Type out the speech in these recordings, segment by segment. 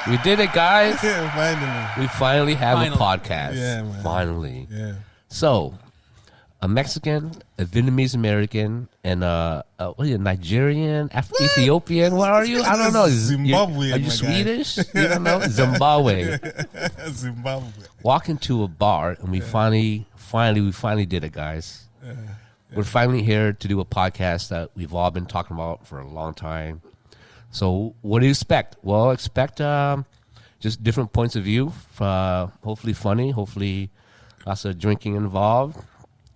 We did it, guys. Yeah, finally. We finally have a podcast. Yeah, man. Finally. Yeah. So, a Mexican, a Vietnamese American, and what are you, Nigerian, Ethiopian? What are you? I don't know. Zimbabwean, Are you my Swedish? You don't know? Zimbabwe. Zimbabwe. Walk into a bar, and we finally did it, guys. We're finally here to do a podcast that we've all been talking about for a long time. So what do you expect? Well, expect just different points of view. Hopefully funny. Hopefully lots of drinking involved,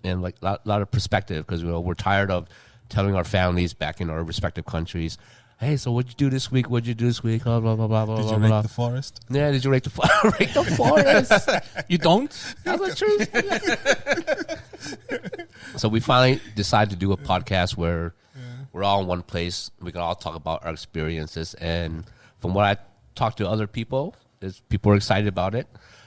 and like a lot of perspective, because we're tired of telling our families back in our respective countries, hey, so what'd you do this week? What'd you do this week? Blah, blah, blah, blah, Did you blah, rake the forest? Yeah, did you rake the forest? You don't? That's the truth. So we finally decided to do a podcast where we're all in one place. We can all talk about our experiences. And from what I talked to other people, people are excited about it.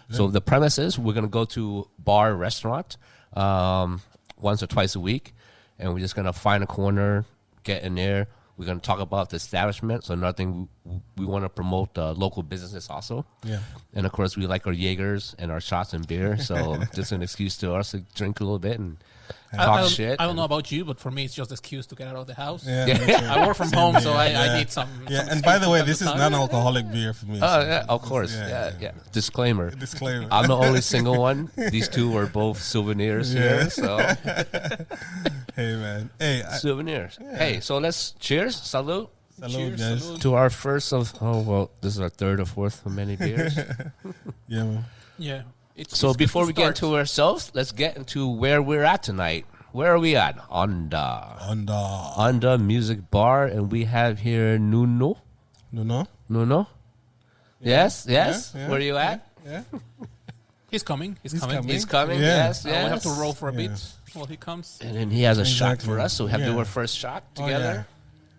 Yeah. So the premise is we're going to go to bar, restaurant once or twice a week. And we're just going to find a corner, get in there. We're going to talk about the establishment. So another thing, we want to promote local businesses also. Yeah. And, of course, we like our Jaegers and our shots and beer. So just an excuse to us to drink a little bit and talk shit. I don't know about you, but for me, it's just an excuse to get out of the house. Yeah. I work from home, so I need some. Yeah, some and by the way, this is non-alcoholic beer for me. Oh, yeah, of course. Yeah. Disclaimer. I'm the only single one. These two are both souvenirs here. So. Hey, man. Hey, souvenirs. Yeah. Hey, so let's cheers. Salute. Salute, guys. To our first of, this is our third or fourth of many beers. Yeah, man. Yeah. So before we get into ourselves, let's get into where we're at tonight. Where are we at? Onda Music Bar, and we have here Nuno. Yes. Yeah. Where are you at? Yeah. He's coming. He's coming. Yes. We have to roll for a bit while he comes. And then he has a shot for us, so we have to do our first shot together.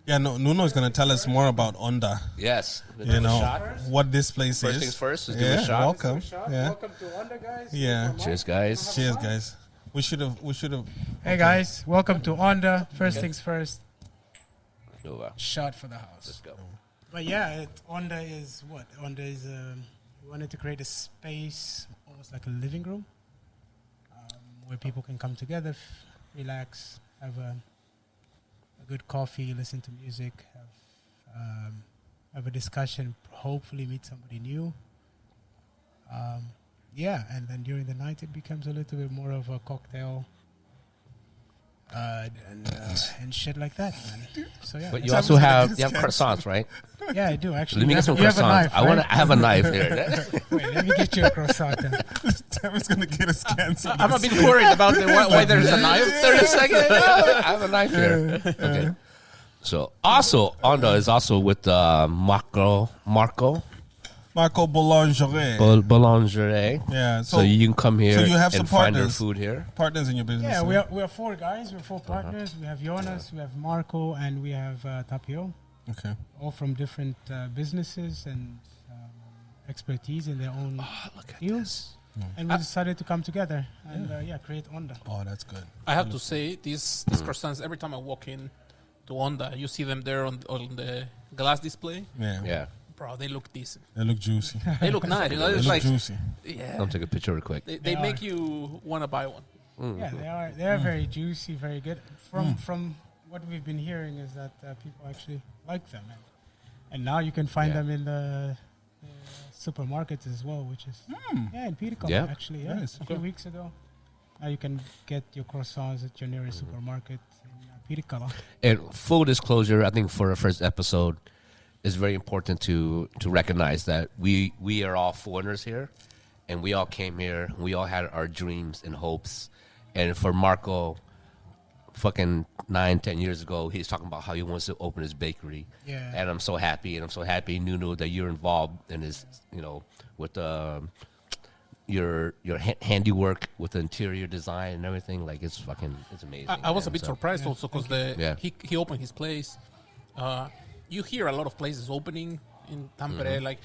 Yeah, Nuno is going to tell us more about Onda. Yes. You know, what this place is. First things first, let's do a shot. Welcome. Yeah. Welcome to Onda, guys. Yeah. Cheers, guys. Cheers, guys. We should have. Hey, guys. Welcome to Onda. First things first. Shot for the house. Let's go. But yeah, Onda is what? Onda is, we wanted to create a space, almost like a living room, where people can come together, relax, have a good coffee, listen to music, have a discussion, hopefully meet somebody new. And then during the night it becomes a little bit more of a cocktail and shit like that, man. So yeah. But you also have croissants, right? Yeah, I do actually. Let me get some croissants. I have a knife here. Wait, let me get you a croissant. Tammy's gonna get us canceled. I'm a bit worried about why there's a knife. 30 seconds. I have a knife here. Okay. So also Onda is also with Marco Boulangerie. Yeah. So you can come here you have some and find your partners. food here. Partners in your business. Yeah, we are four guys. We're four partners. We have Jonas, we have Marco, and we have Tapio. Okay. All from different businesses and expertise in their own fields. And we decided to come together and create Onda. Oh, that's good. I have to say, these croissants, every time I walk in to Onda, you see them there on the glass display. Yeah. Bro, they look decent. They look juicy. They look nice. You know, they it's look like juicy. Yeah. I'll take a picture real quick. They make you want to buy one. Yeah, they are very juicy, very good. From what we've been hearing is that people actually like them, and now you can find them in the supermarkets as well, which is in Pirikala actually. Yeah, nice. A few weeks ago. Now you can get your croissants at your nearest supermarket in Pirikala. And full disclosure, I think for our first episode, it's very important to recognize that we are all foreigners here, and we all came here. We all had our dreams and hopes. And for Marco, fucking 9-10 years ago, he's talking about how he wants to open his bakery. Yeah. And I'm so happy, Nuno, that you're involved in his, with your handiwork with the interior design and everything. Like it's amazing. I was a bit surprised also because he opened his place. You hear a lot of places opening in Tampere, like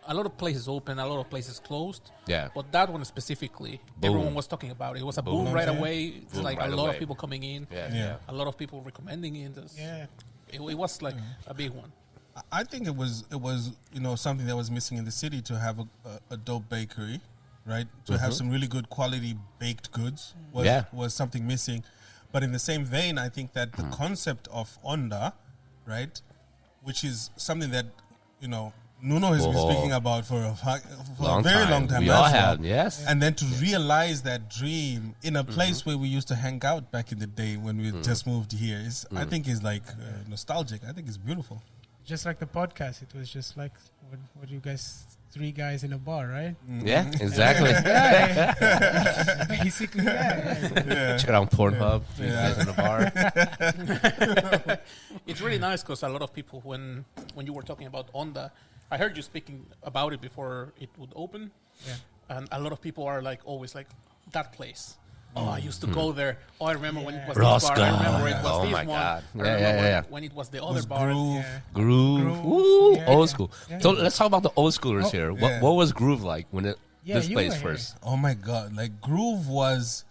a lot of places open, a lot of places closed. Yeah. But that one specifically, everyone was talking about it. It was a boom right away. It's like a lot of people coming in. Yeah. A lot of people recommending it. It was like a big one. I think it was something that was missing in the city to have a dope bakery, right? To have some really good quality baked goods was something missing. But in the same vein, I think that the concept of Onda, right, which is something that Nuno has been speaking about for a very long time. We all have, yes. And then to realize that dream in a place where we used to hang out back in the day when we just moved here I think is like nostalgic. I think it's beautiful. Just like the podcast, it was just like what you guys, 3 guys in a bar, right? Yeah, exactly. Basically, yeah. Check it out on Pornhub. 3 guys in a bar. It's really nice because a lot of people, when you were talking about Onda, I heard you speaking about it before it would open. Yeah. And a lot of people are like always like, that place. Oh, I used to go there. Oh, I remember when it was Roscoe. this bar. I remember it was Oh this my one. God. I remember when it was the other bar. Groove. Groove. Yeah, Old yeah. school. Yeah. So let's talk about the old schoolers here. Yeah. What was Groove like when this you place were here. first? Oh my God! Like Groove was,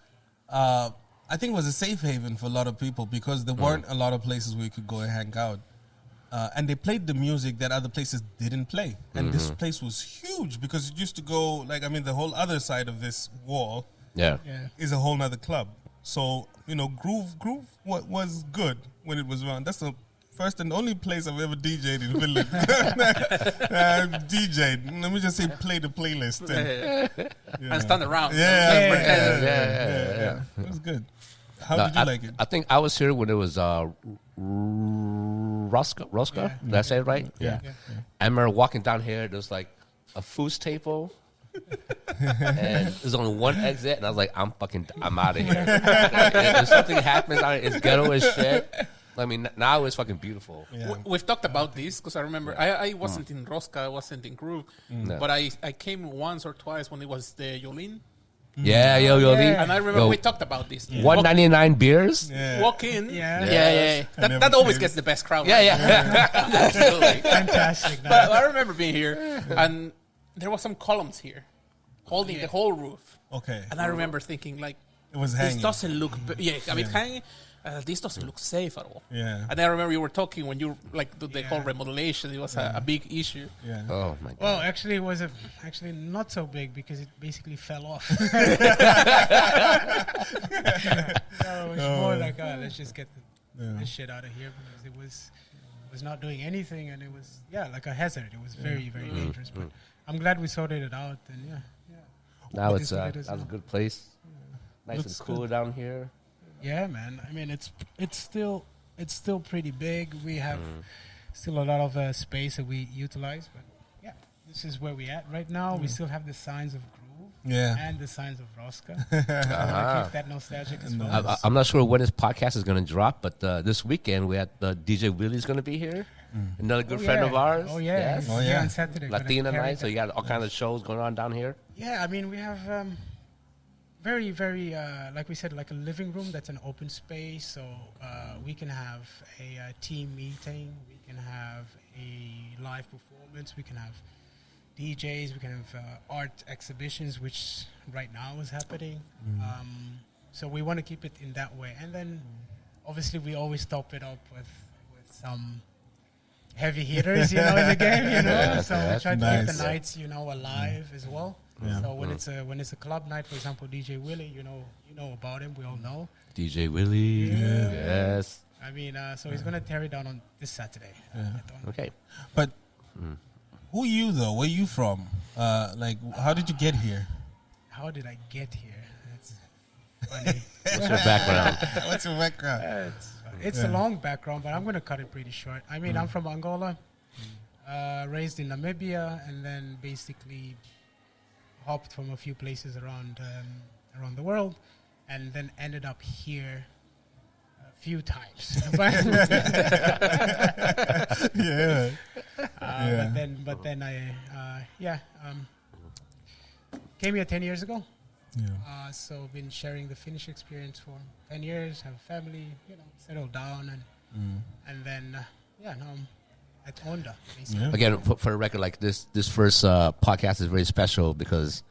I think it was a safe haven for a lot of people because there weren't a lot of places where you could go and hang out, and they played the music that other places didn't play. And this place was huge because it used to go the whole other side of this wall Yeah. is a whole nother club. So Groove was good when it was around. That's the first and only place I've ever DJ'd in Finland. DJ'd. Let me just say, play the playlist. And stand around. Yeah. It was good. How did you like it? I think I was here when it was Roscoe. Did I say it right? Yeah. I remember walking down here. There's like a food table. And there's only one exit, and I was like, I'm out of here. If something happens, it's ghetto as shit. I mean, now it's fucking beautiful. Yeah. We've talked about this because I remember I wasn't in Rosca, I wasn't in Groove, but I came once or twice when it was the Yolin. Yeah, yo. And I remember we talked about this. $1.99 beers. Walk in. Yeah. That always gets the best crowd. Yeah. Absolutely. Fantastic. But I remember being here, and there was some columns here holding the whole roof. Okay. And I remember thinking, like, It was this hanging. doesn't look... hanging. This doesn't look safe at all. Yeah. And I remember you were talking when you did the whole remodelation. It was a big isse. Yeah. Oh my god. Well, actually, it was actually not so big because it basically fell off. So it was more like, let's just get this shit out of here because it was not doing anything, and it was like a hazard. It was very, very dangerous. But I'm glad we sorted it out, and Now It it's is what it is that was a now. good place. Nice Looks and cool down here. Yeah, man. I mean, it's still pretty big. We have still a lot of space that we utilize, but this is where we at right now. We still have the signs of Groove and the signs of Rosca. Keep that nostalgic as well. I'm not sure when this podcast is going to drop, but this weekend we had DJ Willie's going to be here. Another good friend of ours. Oh yeah, Yes. he's here on Saturday. Latina Gonna carry night, so you got all kinds of shows going on down here. Yeah, I mean, we have very, very, like we said, like a living room that's an open space. So we can have a team meeting. We can have a live performance. We can have DJs. We can have art exhibitions, which right now is happening. So we want to keep it in that way. And then, obviously, we always top it up with some heavy hitters, in the game, So we try to keep the nights, alive as well. Yeah. So when it's a club night, for example, DJ Willie, you know about him. We all know. DJ Willie. Yeah. Yes. I mean, so he's gonna tear it down on this Saturday. Okay. But who are you though? Where are you from? How did you get here? How did I get here? That's funny. What's your background? What's your background? It's a long background, but I'm gonna cut it pretty short. I mean, I'm from Angola, raised in Namibia, and then basically hopped from a few places around the world, and then ended up here a few times. But then I came here 10 years ago. Yeah. So been sharing the Finnish experience for 10 years, have a family, settled down, and then now I'm at Onda. Basically. Yeah. Again, for the record, like this first podcast is very special because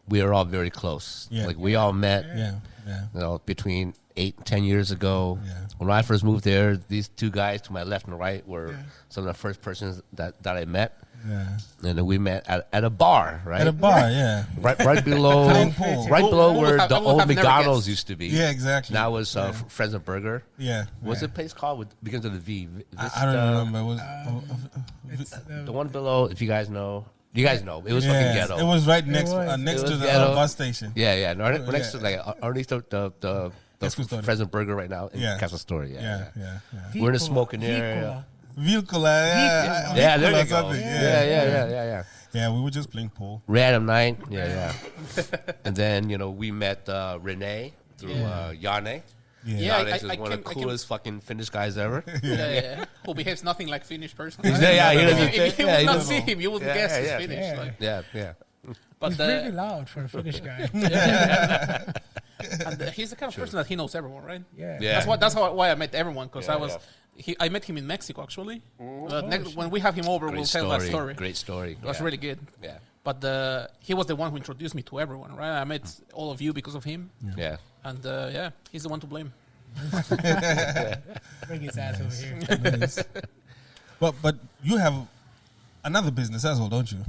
we are all very close. Yeah. Like we all met. Yeah. You know, between 8 and 10 years ago, when I first moved there, these two guys to my left and right were some of the first persons that I met. Yeah. And then we met at a bar, right? At a bar, right below where the old McDonald's used to be. Yeah, exactly. Now it's Friends and Burger. Yeah. What's the place called? Begins with a V. I don't remember. It was the one below. If you guys know. You guys know. It was fucking ghetto. It was right next to the bus station. Yeah. Next to underneath the Friends and Burger right now in Castle Story. Yeah. We're in a smoking area. Vilkola, there you go. Yeah. Yeah, we were just playing pool. Random night. Yeah. And then, we met Renee through Yane. Yeah, Yane is one of the coolest fucking Finnish guys ever. Who behaves nothing like Finnish person. He if you would not see him, you wouldn't guess he's Finnish. Yeah. But he's really loud for a Finnish guy. And he's the kind of person that he knows everyone, right? Yeah. That's why I met everyone, because I met him in Mexico, actually. When we have him over, we'll tell that story. Great story. It was really good. Yeah. But he was the one who introduced me to everyone, right? I met all of you because of him. Yeah. And he's the one to blame. Bring his ass over here. Nice. But you have another business as well, don't you?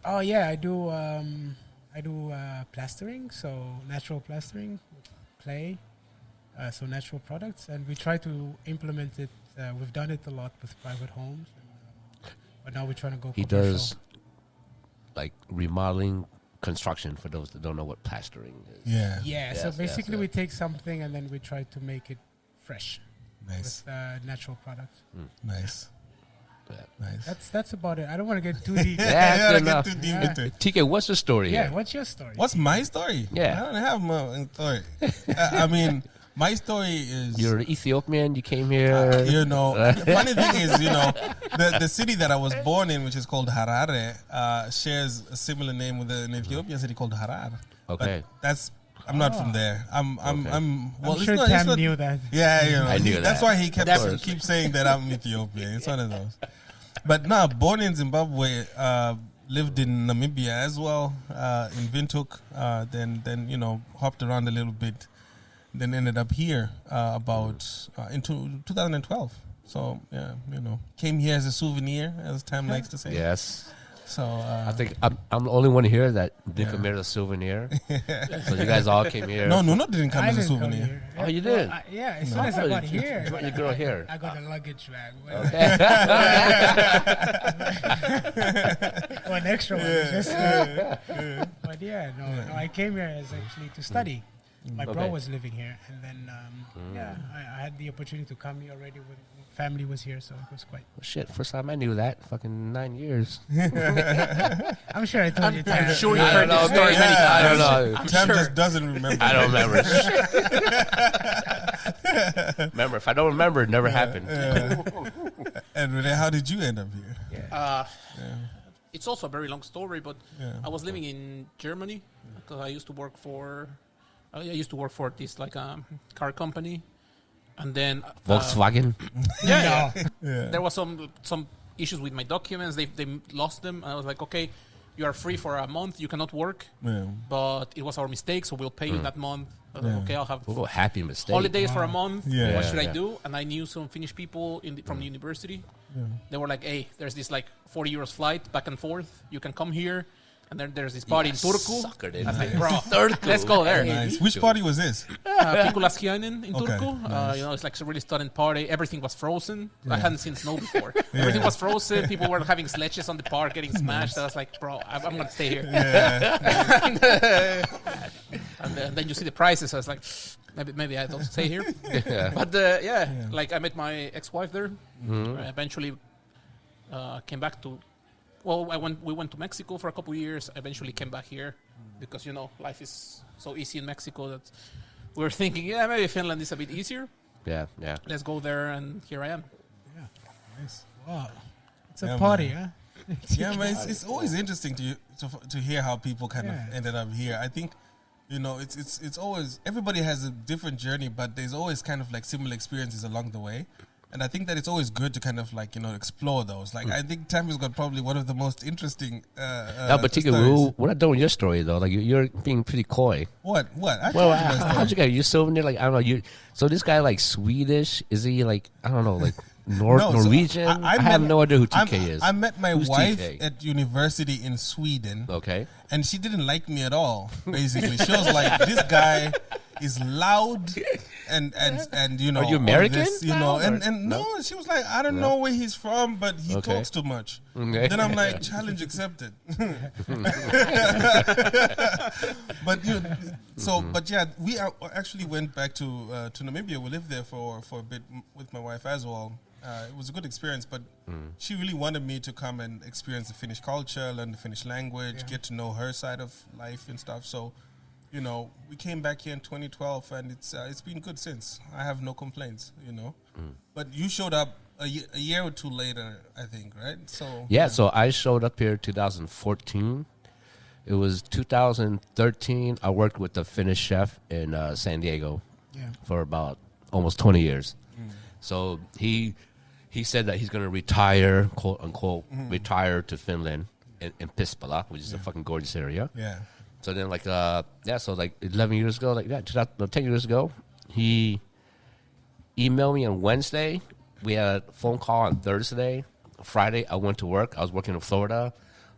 Oh yeah, I do. I do plastering, so natural plastering, clay, so natural products, and we try to implement it. We've done it a lot with private homes, but now we're trying to go. He does like remodeling, construction. For those that don't know what plastering is. Yeah. So basically, we take something and then we try to make it fresh. Nice. With natural products. Nice. Yeah. Nice. That's about it. I don't want to get too deep. Get too deep into it. TK, what's the story here? What's your story? What's my story? Yeah. I don't have my story. I mean, my story is... You're an Ethiopian. You came here. The funny thing is, the city that I was born in, which is called Harare, shares a similar name with an Ethiopian city called Harar. Okay. But I'm not from there. I'm sure Tam knew that. Yeah, I knew that. That's why he keep saying that I'm Ethiopian. It's one of those. But no, born in Zimbabwe, lived in Namibia as well, in Windhoek. Then hopped around a little bit. Then ended up here into 2012. So came here as a souvenir, as Tam likes to say. Yes. So I think I'm the only one here that didn't come here as a souvenir. So you guys all came here. No, Nuno didn't come as a souvenir. Oh, you did? As soon as I got here. You brought your girl here. I got a luggage bag. Okay. One extra one. But no, I came here as actually to study. My bro was living here, and then I had the opportunity to come here already when family was here, so it was quite... Well, shit, first time I knew that, fucking 9 years. I'm sure I told you. I'm sure you heard this story many times. I don't know. Tam just doesn't remember. I don't remember. Remember, if I don't remember, it never happened. And Renee, how did you end up here? It's also a very long story, but I was living in Germany because I used to work for this car company, and then Volkswagen. There was some issues with my documents. They lost them, and I was like, okay, you are free for a month. You cannot work, but it was our mistake, so we'll pay you that month. I was like, okay, I'll have happy mistake. holidays for a month. Yeah. What should I do? And I knew some Finnish people from the university. They were like, hey, there's this 40 euros flight back and forth. You can come here. And then there's this party in Turku. Suckered in. I was like, bro, let's go there. Nice. Which party was this? Pikulaskiainen in Turku. Nice. It's like a really stunning party. Everything was frozen. I hadn't seen snow before. Everything was frozen. People were having sledges on the park, getting smashed. I was like, bro, I'm going to stay here. And then you see the prices. I was like, maybe I don't stay here. But I met my ex-wife there. I eventually came back to... Well, we went to Mexico for a couple of years. I eventually came back here because, life is so easy in Mexico that we were thinking, maybe Finland is a bit easier. Yeah. Let's go there, and here I am. Yeah, nice. Wow. It's a party, huh? Man, it's always interesting to hear how people kind of ended up here. I think, it's always, everybody has a different journey, but there's always kind of similar experiences along the way. And I think that it's always good to kind of like, explore those. Like, I think Tampere's got probably one of the most interesting No, but Tika, we're not doing your story, though. Like, you're being pretty coy. What? I Well, how'd you get? You're so near, like, I don't know. So this guy, like, Swedish? Is he, like, I don't know, like, Norwegian? I have no idea who TK is. I met my Who's wife TK? at university in Sweden. Okay. And she didn't like me at all, basically. She was like, this guy is loud and Are you American? this, and no, she was like, I don't know where he's from, but he talks too much. Okay. Then I'm like, challenge accepted. But but yeah, we actually went back to Namibia. We lived there for a bit with my wife as well. It was a good experience, but she really wanted me to come and experience the Finnish culture, learn the Finnish language, get to know her side of life and stuff. So, we came back here in 2012, and it's been good since. I have no complaints, But you showed up a year or two later, I think, right? So So I showed up here 2014. It was 2013. I worked with the Finnish chef in San Diego for about almost 20 years. So he said that he's going to retire, quote unquote, retire to Finland in Pispala, which is a fucking gorgeous area. Yeah. So then, so 11 years ago, 10 years ago, he emailed me on Wednesday. We had a phone call on Thursday. Friday, I went to work. I was working in Florida.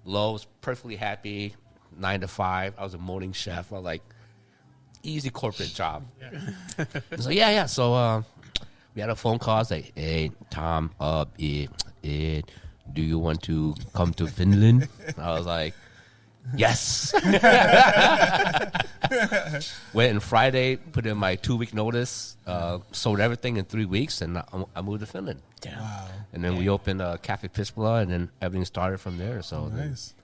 Was perfectly happy, 9 to 5. I was a morning chef. I was like, easy corporate job. Yeah. So we had a phone call. I was like, hey, Tom, do you want to come to Finland? I was like, yes. Went on Friday, put in my 2-week notice, sold everything in 3 weeks, and I moved to Finland. Damn. Wow. And then we opened Cafe Pispala, and then everything started from there. So Nice.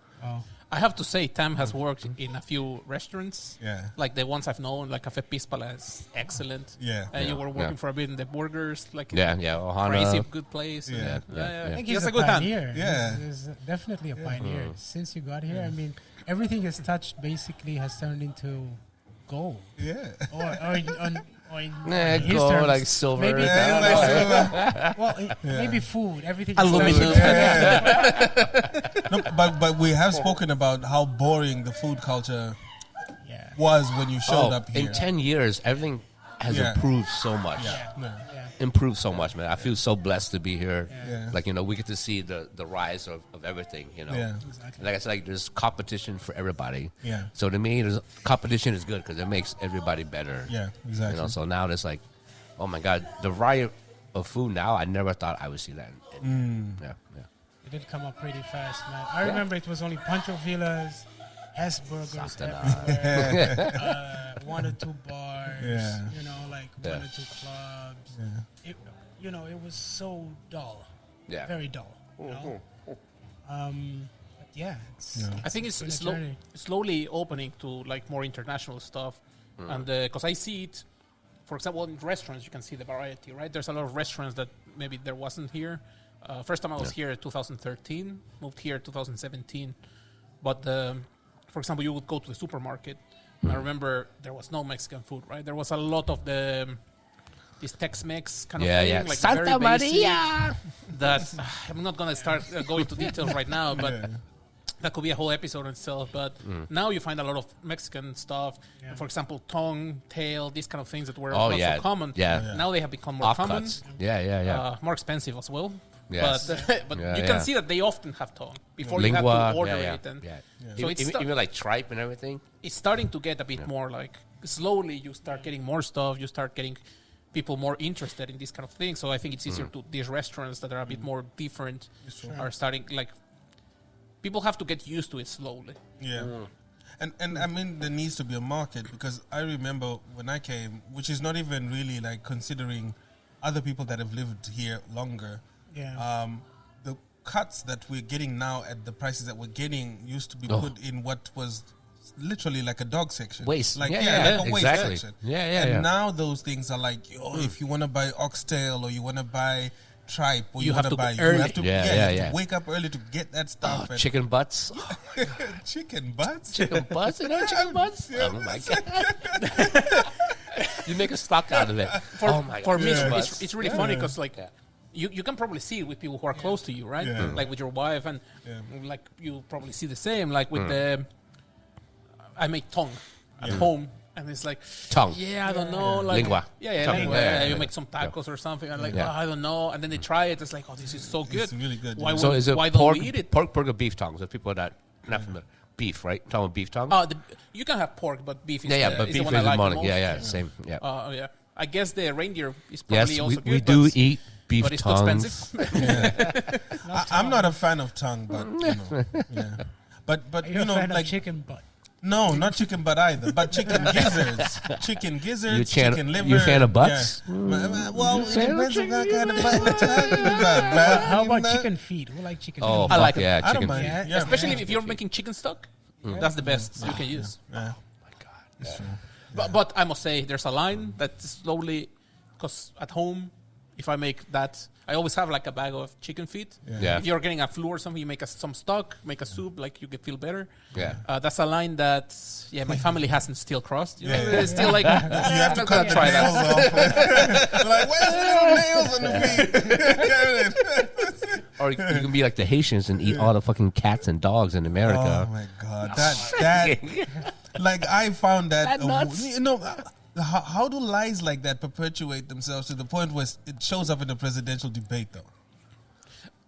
I have to say, Tam has worked in a few restaurants. Yeah. Like the ones I've known, like Cafe Pispala is excellent. Yeah. And you were working for a bit in the burgers, like Ohana. crazy good place. Yeah. I think He has he's a good hand. pioneer. Yeah. He's definitely a pioneer. Since you got here, I mean, everything has touched basically has turned into gold. Yeah. Or in his gold, terms, like silver. Maybe, maybe food. Everything. Is Aluminum. No, but we have spoken about how boring the food culture was when you showed up here. In 10 years, everything has improved so much. Improved so much, man. I feel so blessed to be here. Yeah. Like, we get to see the rise of everything, Yeah. Exactly. Like I said, like, there's competition for everybody. Yeah. So to me, competition is good because it makes everybody better. Yeah, exactly. So now there's like, oh my God, the variety of food now, I never thought I would see that. It did come up pretty fast, man. I remember it was only Pancho Villas, Hess Burgers everywhere, 1 or 2 bars, like 1 or 2 clubs. Yeah. It was so dull. Yeah. Very dull. But it's I think it's been a slow, journey. slowly opening to like more international stuff, and because I see it, for example, in restaurants you can see the variety, right? There's a lot of restaurants that maybe there wasn't here. First time I was here in 2013, moved here 2017, but for example, you would go to the supermarket. I remember there was no Mexican food, right? There was a lot of this Tex-Mex kind of thing, like Santa very basic. Maria. That I'm not gonna start going into details right now, but that could be a whole episode in itself. But now you find a lot of Mexican stuff. Yeah. For example, tongue, tail, these kind of things that were Oh, not yeah. so common. Yeah. Now they have become more common. Offcuts. Yeah. More expensive as well. Yes. But Yeah, you yeah. can see that they often have tongue before you Lingua. have to order yeah. it. And So So it's even like tripe and everything. it's starting to get a bit more like slowly you start getting more stuff, you start getting people more interested in this kind of thing. So I think it's easier to these restaurants that are a bit more different are starting like people have to get used to it slowly. Yeah. And I mean there needs to be a market because I remember when I came, which is not even really like considering other people that have lived here longer. Yeah. The cuts that we're getting now at the prices that we're getting used to be put in what was literally like a dog section. Waste. Like, Yeah, like a waste exactly. section. Yeah. And now those things are like, if you want to buy oxtail or you want to buy tripe or You you have want to buy, go early. you have to, Yeah, you yeah, have yeah. to wake up early to get that stuff. and Chicken butts. chicken butts? Chicken butts? You know chicken butts? Yeah. Oh my God. You make a stock out of it. For oh my God. me, Yeah. it's really funny because like you can probably see it with people who are close to you, right? Yeah. Like with your wife, and like you probably see the same. Like with the, I make tongue at home, and it's like Tongue. Yeah, I don't know. Like, Lingua. Yeah, Tongue. lingua. Yeah, You make some tacos or something, and like, Yeah. I don't know. And then they try it. It's like, oh, this is so good. It's really good. Why, So is it why pork, don't we eat it? pork, or beef tongue? So people that not familiar. Beef, right? Talking about beef tongue? You can have pork, but beef is but is beef the one is I like the morning. most. Yeah, same. Yeah. Yeah. I guess the reindeer is probably Yes, also good. we do eat beef but it's too tongues. expensive. I'm not a fan of tongue, but but Are you you a know, fan like of chicken butt? no, not chicken butt either, but chicken gizzards, chicken gizzards, You chicken liver. you fan of butts? Well, it fan of depends on what chicken kind of butt we're talking about. man. How about You know? chicken feet? Who like chicken Oh, feet? I like fuck it. yeah, I don't chicken mind. feet. Yeah, Especially man. if you're making chicken stock. That's the best you can use. Yeah. But I must say, there's a line that slowly, because at home, if I make that, I always have like a bag of chicken feet. Yeah. If you're getting a flu or something, you make some stock, make a soup, like you can feel better. Yeah. That's a line that, my family hasn't still crossed. You know? Yeah. It's still like, You have to I'm not cut gonna the try nails that. off. Like, where's the little nails on the feet? Or you can be like the Haitians and eat all the fucking cats and dogs in Oh America. my god, that like I found that nuts. you know. How do lies like that perpetuate themselves to the point where it shows up in the presidential debate, though?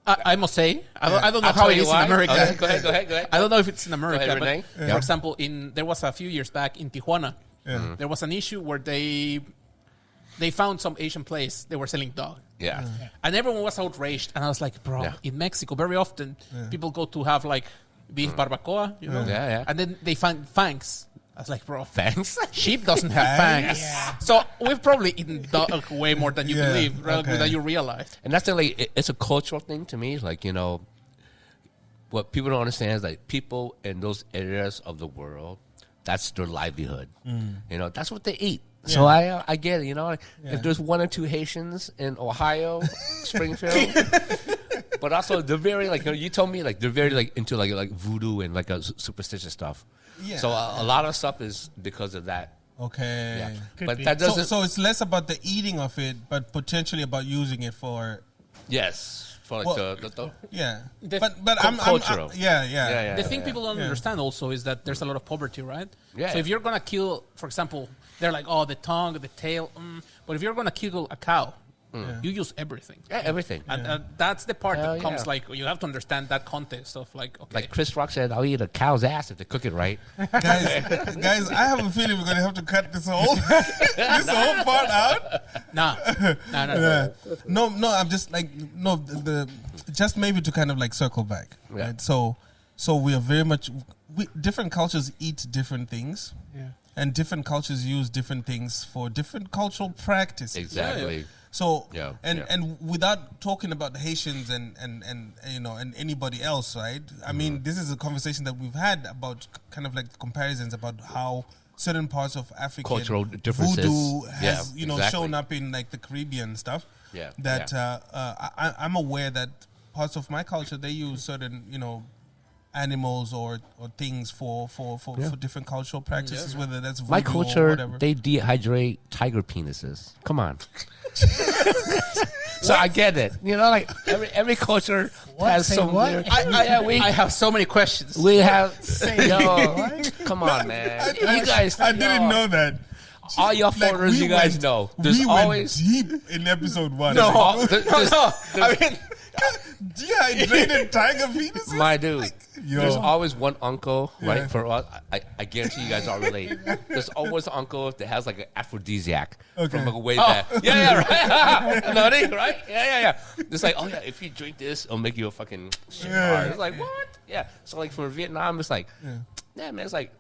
I must say, I don't know I'll how tell it you is why. in America. Okay, go ahead. I don't know if it's in America, ahead, but Renee. for example, there was a few years back in Tijuana, there was an issue where they found some Asian place they were selling dog. Yeah. And everyone was outraged. And I was like, bro, in Mexico, very often people go to have like beef barbacoa, you know? Yeah. And then they find fangs. I was like, bro, Thanks. sheep doesn't have fangs. So we've probably eaten dog way more than you Yeah, believe, okay. than you realize. And that's the, like, it's a cultural thing to me. Like, you know, what people don't understand is like people in those areas of the world, that's their livelihood. You know, that's what they eat. So I get it, you know. If there's one or two Haitians in Ohio, Springfield, but also they're very like, you told me like they're very like into like voodoo and like superstitious stuff. Yeah. So a lot of stuff is because of that. Okay. Yeah. Could But be. that So, doesn't. so it's less about the eating of it, but potentially about using it for Yes, for like Well, the yeah. The- But I'm cultural. yeah. The thing people don't understand also is that there's a lot of poverty, right? Yeah. So if you're gonna kill, for example, they're like, oh, the tongue, the tail, but if you're gonna kill a cow, you use everything. Yeah, everything. And that's the part Hell that comes yeah. like you have to understand that context of like, okay, Like Chris Rock said, I'll eat a cow's ass if they cook it right. Guys, I have a feeling we're gonna have to cut this whole this whole part out. nah. Yeah. No, I'm just like the just maybe to kind of like circle back, Yeah. right? So we are very much different cultures eat different things, and different cultures use different things for different cultural practices. Exactly. So Yeah, and without talking about the Haitians and you know and anybody else, right? I mean, this is a conversation that we've had about kind of like comparisons about how certain parts of African Cultural differences. voodoo has Yeah, exactly. shown up in like the Caribbean stuff. Yeah, That I'm aware that parts of my culture they use certain animals or things for different cultural practices, whether that's voodoo My or culture, whatever. they dehydrate tiger penises. Come on. So I get it. You know, like every culture has Say some what? weird. I have so many questions. We have. Come on, man. You guys. I didn't know that. All y'all Like, foreigners, we you guys went- know. There's we always. went deep in episode 1. I mean, Dehydrated tiger penises. My dude, Yo. there's always one uncle, right? For us, I guarantee you guys all relate. There's always an uncle that has like an aphrodisiac from like way back. Yeah, right. Nutty, right? Yeah. It's like, oh yeah, if you drink this, it'll make you a fucking shit hard. It's like, what? Yeah. So like for Vietnam, it's like, yeah, man, it's like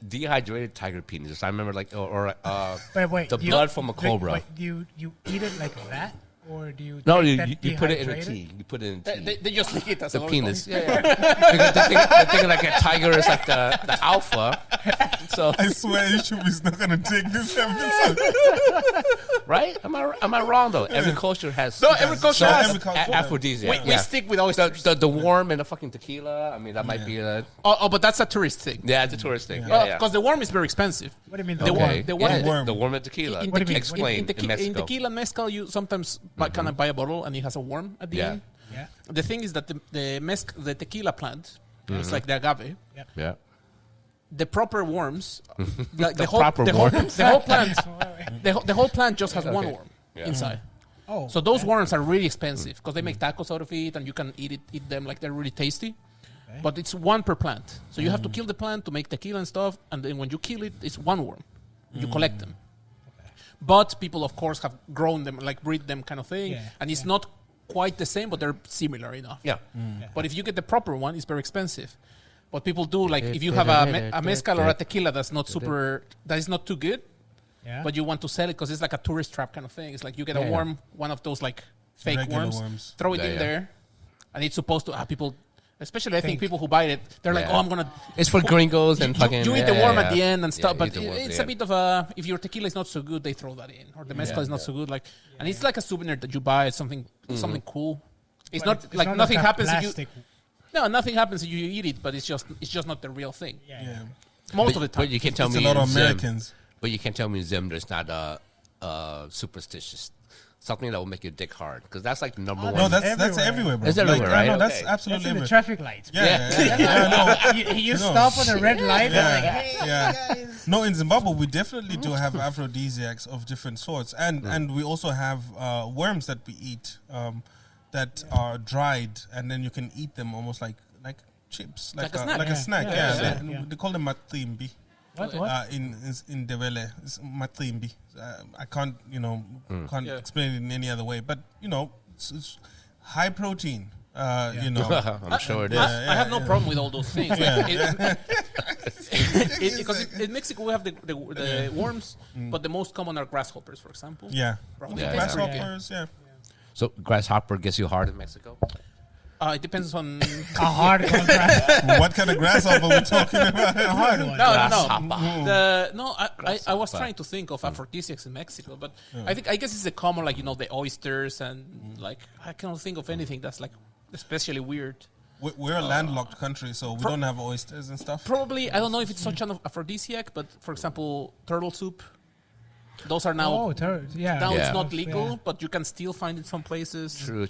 dehydrated tiger penises. I remember like, or Wait, the blood from a cobra. Wait, you eat it like that, or do you? No, take that you put it in a dehydrated? tea. You put it in tea. they just lick it as The a penis. lollipop. Yeah. Because they're thinking like a tiger is like the alpha. So I swear YouTube is not gonna take this episode. right? Am I wrong though? Every culture has every culture No, has. every culture. aphrodisiac. We stick with always the warm and the fucking tequila. I mean, that might be a but that's a tourist thing. it's a tourist thing. Yeah. Because the worm is very expensive. What do you mean? The Okay. worm. The warm and tequila. Worm. What do you mean? Explain in in Mexico. tequila and mezcal, you sometimes kind of buy a bottle and it has a worm at the end. Yeah. The thing is that the tequila plant, it's like the agave. Yeah. The proper worms, like The whole plant just has one worm inside. Oh. So those worms are really expensive because they make tacos out of it, and you can eat them like they're really tasty. Okay. But it's one per plant, so you have to kill the plant to make tequila and stuff. And then when you kill it, it's one worm. You collect them. Okay. But people, of course, have grown them, like breed them, kind of thing. Yeah, And it's not quite the same, but they're similar enough. Yeah. But if you get the proper one, it's very expensive. What people do, like if you have a mezcal or a tequila that is not too good, but you want to sell it because it's like a tourist trap kind of thing. It's like you get a worm, one of those like fake Regular worms, throw it in there, and it's supposed to have people, especially I think people who buy it, they're like, oh, I'm going to... It's for gringos and fucking... You eat the worm at the end and stuff, but worm, it's a bit of a... If your tequila is not so good, they throw that in. Or the mezcal is not so good. Like, and it's like a souvenir that you buy. It's something cool. It's But not like nothing a happens if you... plastic- No, nothing happens if you eat it, but it's just not the real thing. Yeah. Most of the time. But you can't tell It's me a lot of in Zim- Americans. But you can't tell me in Zim there's not superstitious. Something that will make your dick hard. Because that's like the number one. No, that's Everywhere. everywhere, bro. It's everywhere, right? No, that's Okay. absolutely That's in the everywhere. traffic lights. Yeah. You No. stop on a red light. Yeah. And like, hey, Yeah. guys. No, in Zimbabwe, we definitely do have aphrodisiacs of different sorts. And we also have worms that we eat that are dried, and then you can eat them almost like chips. Like a snack. Like a snack, Yeah. yeah. Yeah. They call them matimbi. What? In Dewele, it's matimbi. I can't Yeah. explain it in any other way. But it's high protein. I'm sure it is. I have no problem with all those things. Like, because in Mexico we have the worms, but the most common are grasshoppers, for example. Yeah. Probably. Grasshoppers, yeah. So grasshopper gets you hard in Mexico? It depends on... A hard contract. What kind of grasshopper we talking about? A hard one. No. I was trying to think of aphrodisiacs in Mexico, but I guess it's a common, like, the oysters and like, I cannot think of anything that's like especially weird. We're a landlocked country, so we don't have oysters and stuff. Probably, I don't know if it's such an aphrodisiac, but for example, turtle soup. Those are now... Oh, Now Yeah. it's not legal, Yeah. but you can still find it some places. True.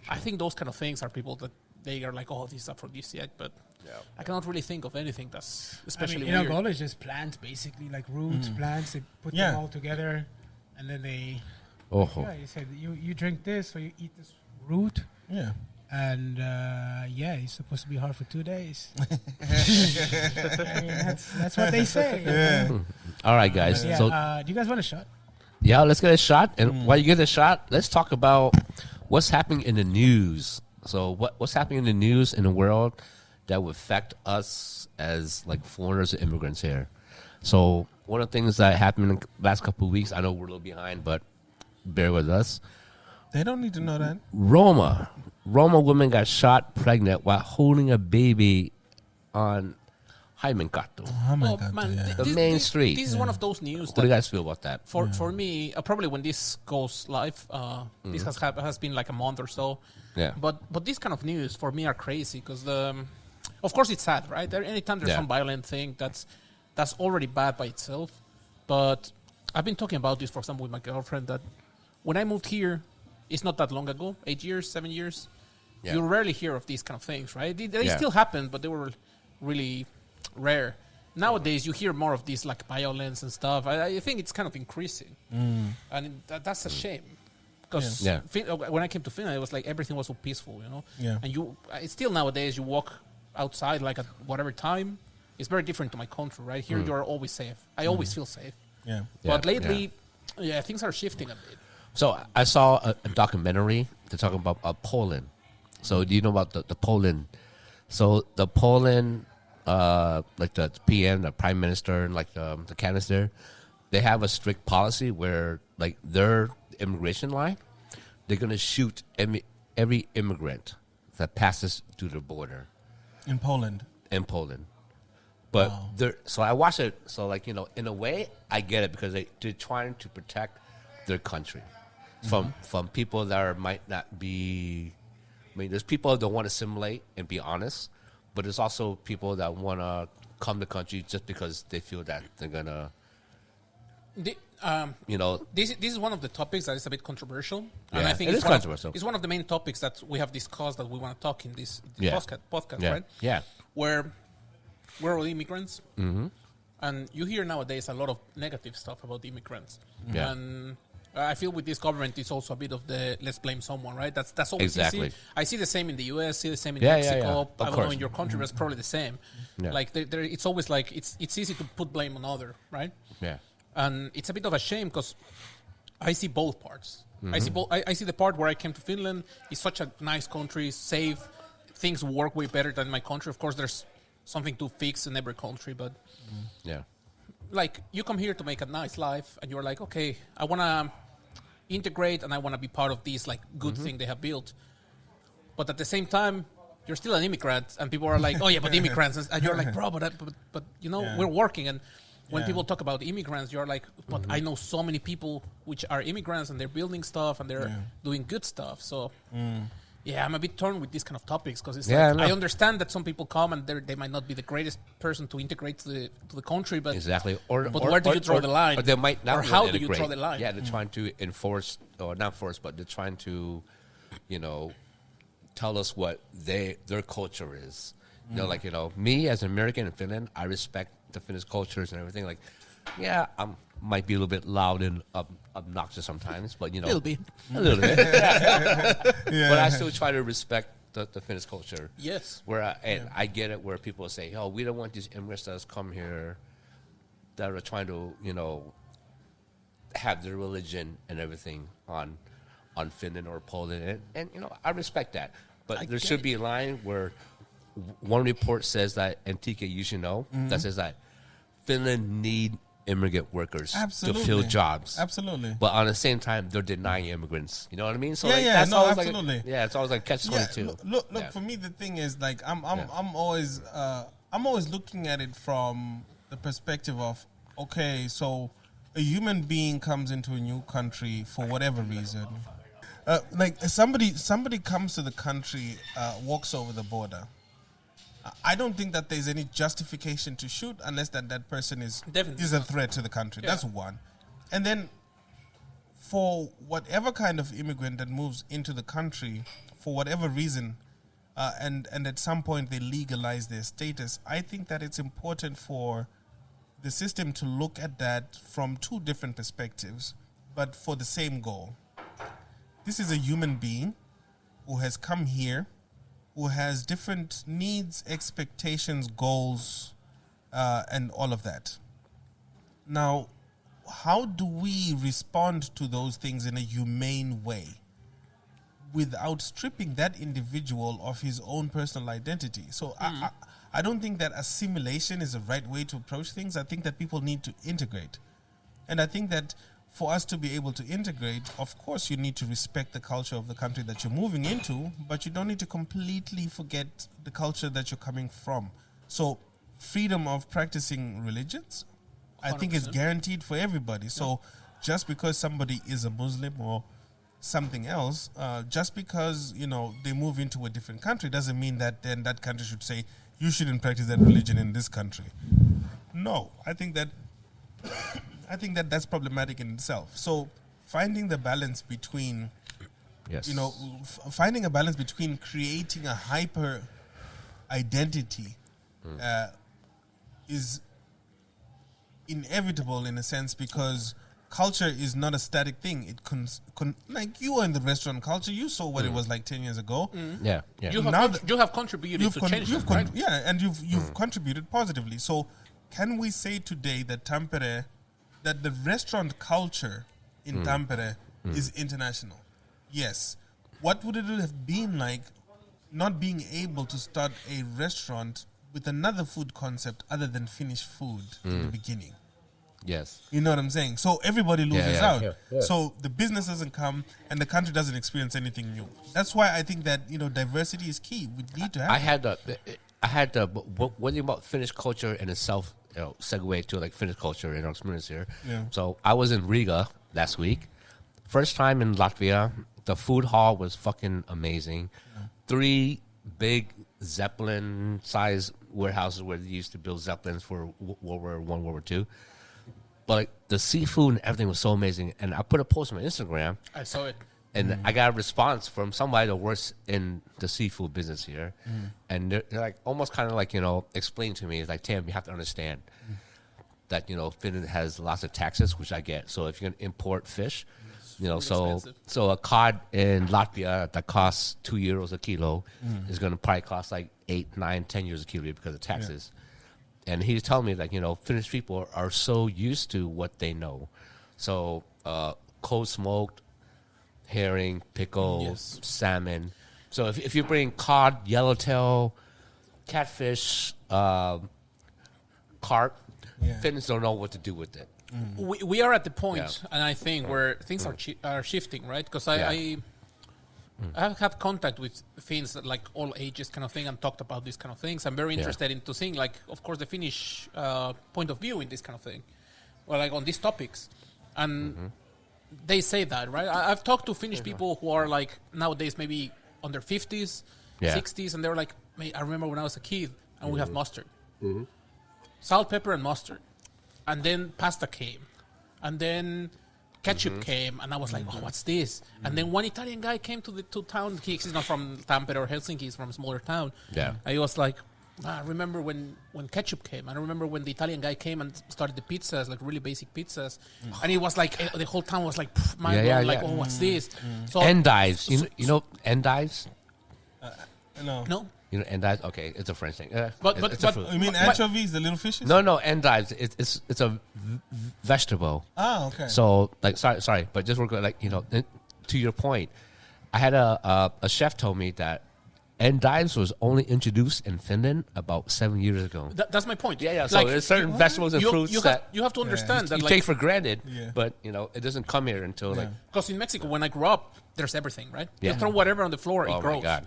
I think those kind of things are people that they are like, oh, this is aphrodisiac, but I cannot really think of anything that's especially in weird. Angola, it's just plants, basically, like roots, plants. They put them all together, and then they... Oh. Yeah, you said you drink this, or you eat this root, Yeah. and it's supposed to be hard for 2 days. I mean, that's what they say. Yeah. All right, guys. Yeah, So do you guys want a shot? yeah, let's get a shot. And while you get a shot, let's talk about what's happening in the news. So what's happening in the news in the world that would affect us as like foreigners and immigrants here. So one of the things that happened in the last couple of weeks, I know we're a little behind, but bear with us. They don't need to know that. Roma woman got shot pregnant while holding a baby on Haimenkato. Oh my Oh, God. man, yeah. The main street. This is one of those news What do you that guys feel about that? for me, probably when this goes live, this has been like a month or so. Yeah. But this kind of news for me are crazy because of course it's sad, right? Anytime there's some violent thing, that's already bad by itself. But I've been talking about this, for example, with my girlfriend, that when I moved here, it's not that long ago, 8 years, 7 years. Yeah. You rarely hear of these kind of things, right? They Yeah. still happen, but they were really rare. Nowadays, you hear more of these like violence and stuff. I think it's kind of increasing, and that's a shame. Because Yeah. when I came to Finland, it was like everything was so peaceful, Yeah. And it's still nowadays, you walk outside like at whatever time. It's very different to my country, right? Here, you are always safe. I always feel safe. Yeah. But lately, things are shifting a bit. So I saw a documentary to talk about Poland. So do you know about the Poland? So the Poland, like the PM, the prime minister, and like the canister, they have a strict policy where like their immigration line, they're gonna shoot every immigrant that passes through the border In Poland. But so I watched it. So like in a way, I get it because they're trying to protect their country from people that might not be. I mean, there's people that want to assimilate and be honest, but there's also people that want to come to the country just because they feel that they're gonna This is one of the topics that is a bit controversial, Yeah, and I think it is controversial. It's one of the main topics that we have discussed that we want to talk in this podcast, Yeah. right? Yeah. Where we're all immigrants, and you hear nowadays a lot of negative stuff about immigrants, Yeah. and I feel with this government, it's also a bit of the let's blame someone, right? That's always Exactly. easy. I see the same in the US, see the same in Yeah, Mexico. yeah. I Of don't know course. in your country, but it's probably the same. Yeah. Like it's always like it's easy to put blame on other, right? Yeah. And it's a bit of a shame because I see both parts. I see the part where I came to Finland. It's such a nice country, safe. Things work way better than my country. Of course, there's something to fix in every country, but Yeah. like you come here to make a nice life, and you're like, okay, I want to integrate and I want to be part of this like good thing they have built. But at the same time, you're still an immigrant, and people are like, oh yeah, but immigrants, and you're like, bro, but you know, we're working. And when people talk about immigrants, you're like, but I know so many people which are immigrants and they're building stuff and they're doing good stuff. So yeah, I'm a bit torn with these kind of topics because it's like, I understand that some people come and they might not be the greatest person to integrate to the country, but Exactly. But where do you draw the line? Or they might not. Or how want to do you draw integrate. the line? Yeah, they're trying to enforce, or not force, but they're trying to, tell us what their culture is. Me as an American in Finland, I respect the Finnish cultures and everything. Like, yeah, I might be a little bit loud and obnoxious sometimes, but a little bit. But I still try to respect the Finnish culture. Yes. I get it where people say, "Oh, we don't want these immigrants that come here that are trying to, have their religion and everything on Finland or Poland," and I respect that. But there should be a line where one report says that, and TK, you should know, that says that Finland need immigrant workers to fill jobs. Absolutely. But on the same time, they're denying immigrants. You know what I mean? So absolutely. It's always like catch-22. Look. For me, the thing is like I'm always looking at it from the perspective of, okay, so a human being comes into a new country for whatever reason. Like somebody comes to the country, walks over the border. I don't think that there's any justification to shoot unless that person is a threat to the country. Yeah. That's one. And then for whatever kind of immigrant that moves into the country, for whatever reason, and at some point they legalize their status, I think that it's important for the system to look at that from two different perspectives, but for the same goal. This is a human being who has come here, who has different needs, expectations, goals, and all of that. Now, how do we respond to those things in a humane way without stripping that individual of his own personal identity? So I don't think that assimilation is the right way to approach things. I think that people need to integrate. And I think that for us to be able to integrate, of course, you need to respect the culture of the country that you're moving into, but you don't need to completely forget the culture that you're coming from. So freedom of practicing religions, 100%. I think is guaranteed for everybody. So just because somebody is a Muslim or something else, just because, they move into a different country doesn't mean that then that country should say, you shouldn't practice that religion in this country. No, I think that that's problematic in itself. So finding the balance between, finding a balance between creating a hyper identity is inevitable in a sense, because culture is not a static thing. It like you were in the restaurant culture, you saw what it was like 10 years ago. Yeah. You have contributed to change that, right? Yeah, and you've contributed positively. So can we say today that Tampere, that the restaurant culture in Tampere is international? Yes. What would it have been like not being able to start a restaurant with another food concept other than Finnish food in the beginning? Yes. You know what I'm saying? So everybody loses out. Yeah. So the business doesn't come and the country doesn't experience anything new. That's why I think that, diversity is key. We need to have what do you about Finnish culture in itself, segue to like Finnish culture in our experience here. Yeah. So I was in Riga last week. First time in Latvia. The food hall was fucking amazing. Yeah. 3 big Zeppelin-sized warehouses where they used to build Zeppelins for World War I, World War II. But like, the seafood and everything was so amazing. And I put a post on my Instagram. I saw it. And I got a response from somebody that works in the seafood business here. And they're like, almost kind of like, explain to me, like, Tam, you have to understand that, Finland has lots of taxes, which I get. So if you're going to import fish, so a cod in Latvia that costs €2 a kilo is going to probably cost like 8, 9, 10 euros a kilo because of taxes. Yeah. And he's telling me, like, Finnish people are so used to what they know. So cold smoked, herring, pickle, salmon. So if you bring cod, yellowtail, catfish, carp, Finns don't know what to do with it. We are at the point, and I think, where things are shifting, right? Because I have had contact with Finns, like all ages kind of thing, and talked about these kind of things. I'm very interested into seeing, like, of course, the Finnish point of view in this kind of thing, or like on these topics. And they say that, right? I've talked to Finnish people who are like nowadays maybe on their 50s, 60s, and they're like, I remember when I was a kid and we have mustard. Salt, pepper, and mustard. And then pasta came. And then ketchup came. And I was like, what's this? And then one Italian guy came to town. He's not from Tampere or Helsinki. He's from a smaller town. Yeah. And he was like, I remember when ketchup came. I remember when the Italian guy came and started the pizzas, like really basic pizzas. And it was like, the whole town was like, mind blown, like, oh, what's this? So endives. You know endives? No. You know endives? Okay, it's a French thing. But you mean anchovies, the little fishes? No, endives. It's a vegetable. Ah, okay. So, like, sorry, but just work like, to your point, I had a chef told me that endives was only introduced in Finland about 7 years ago. That's my point. Yeah. So there's certain vegetables and fruits you have to understand that you take for granted, but it doesn't come here until because in Mexico, when I grew up, there's everything, right? You throw whatever on the floor, it grows. At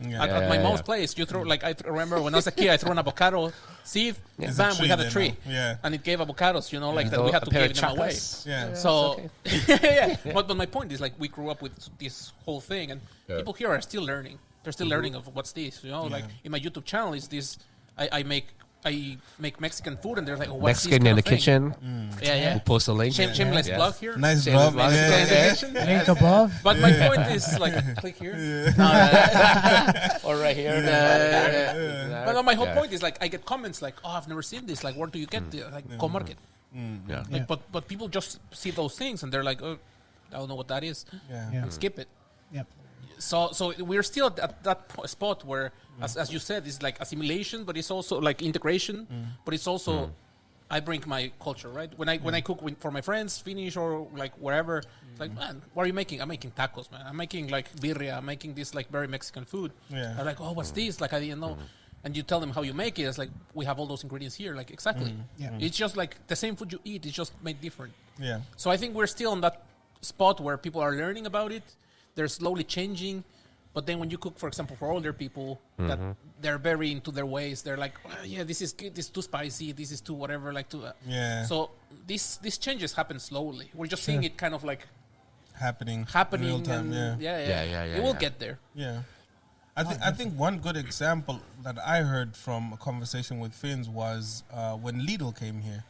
my mom's place, you throw, like, I remember when I was a kid, I threw an avocado seed, bam, we had a tree, and it gave avocados, like that we had to give them away. Yeah. So, but my point is, like, we grew up with this whole thing, and people here are still learning. They're still learning of what's this, like in my YouTube channel is this. I make Mexican food, and they're like, oh, what's Mexican this in the thing? kitchen. Yeah. We'll post a link. Shameless plug here. Nice job. Link above. But my point is, like, click here. Or right here. But my whole point is, like, I get comments like, oh, I've never seen this. Like, where do you get this? Like, go market. Like, but people just see those things, and they're like, oh, I don't know what that is. And skip it. Yep. So we're still at that spot where, as you said, it's like assimilation, but it's also like integration, but it's also I bring my culture, right? When I cook for my friends, Finnish or like wherever, it's like, man, what are you making? I'm making tacos, man. I'm making like birria. I'm making this like very Mexican food. Yeah. They're like, oh, what's this? Like, I didn't know. And you tell them how you make it. It's like, we have all those ingredients here. Like, exactly. It's just like the same food you eat. It's just made different. Yeah. So I think we're still on that spot where people are learning about it. They're slowly changing, but then when you cook, for example, for older people, that they're very into their ways. They're like, oh, yeah, this is good. This is too spicy. This is too whatever. Like, too. So these changes happen slowly. We're just seeing it kind of like happening real time. It will get there. Yeah. I think one good example that I heard from a conversation with Finns was when Lidl came here.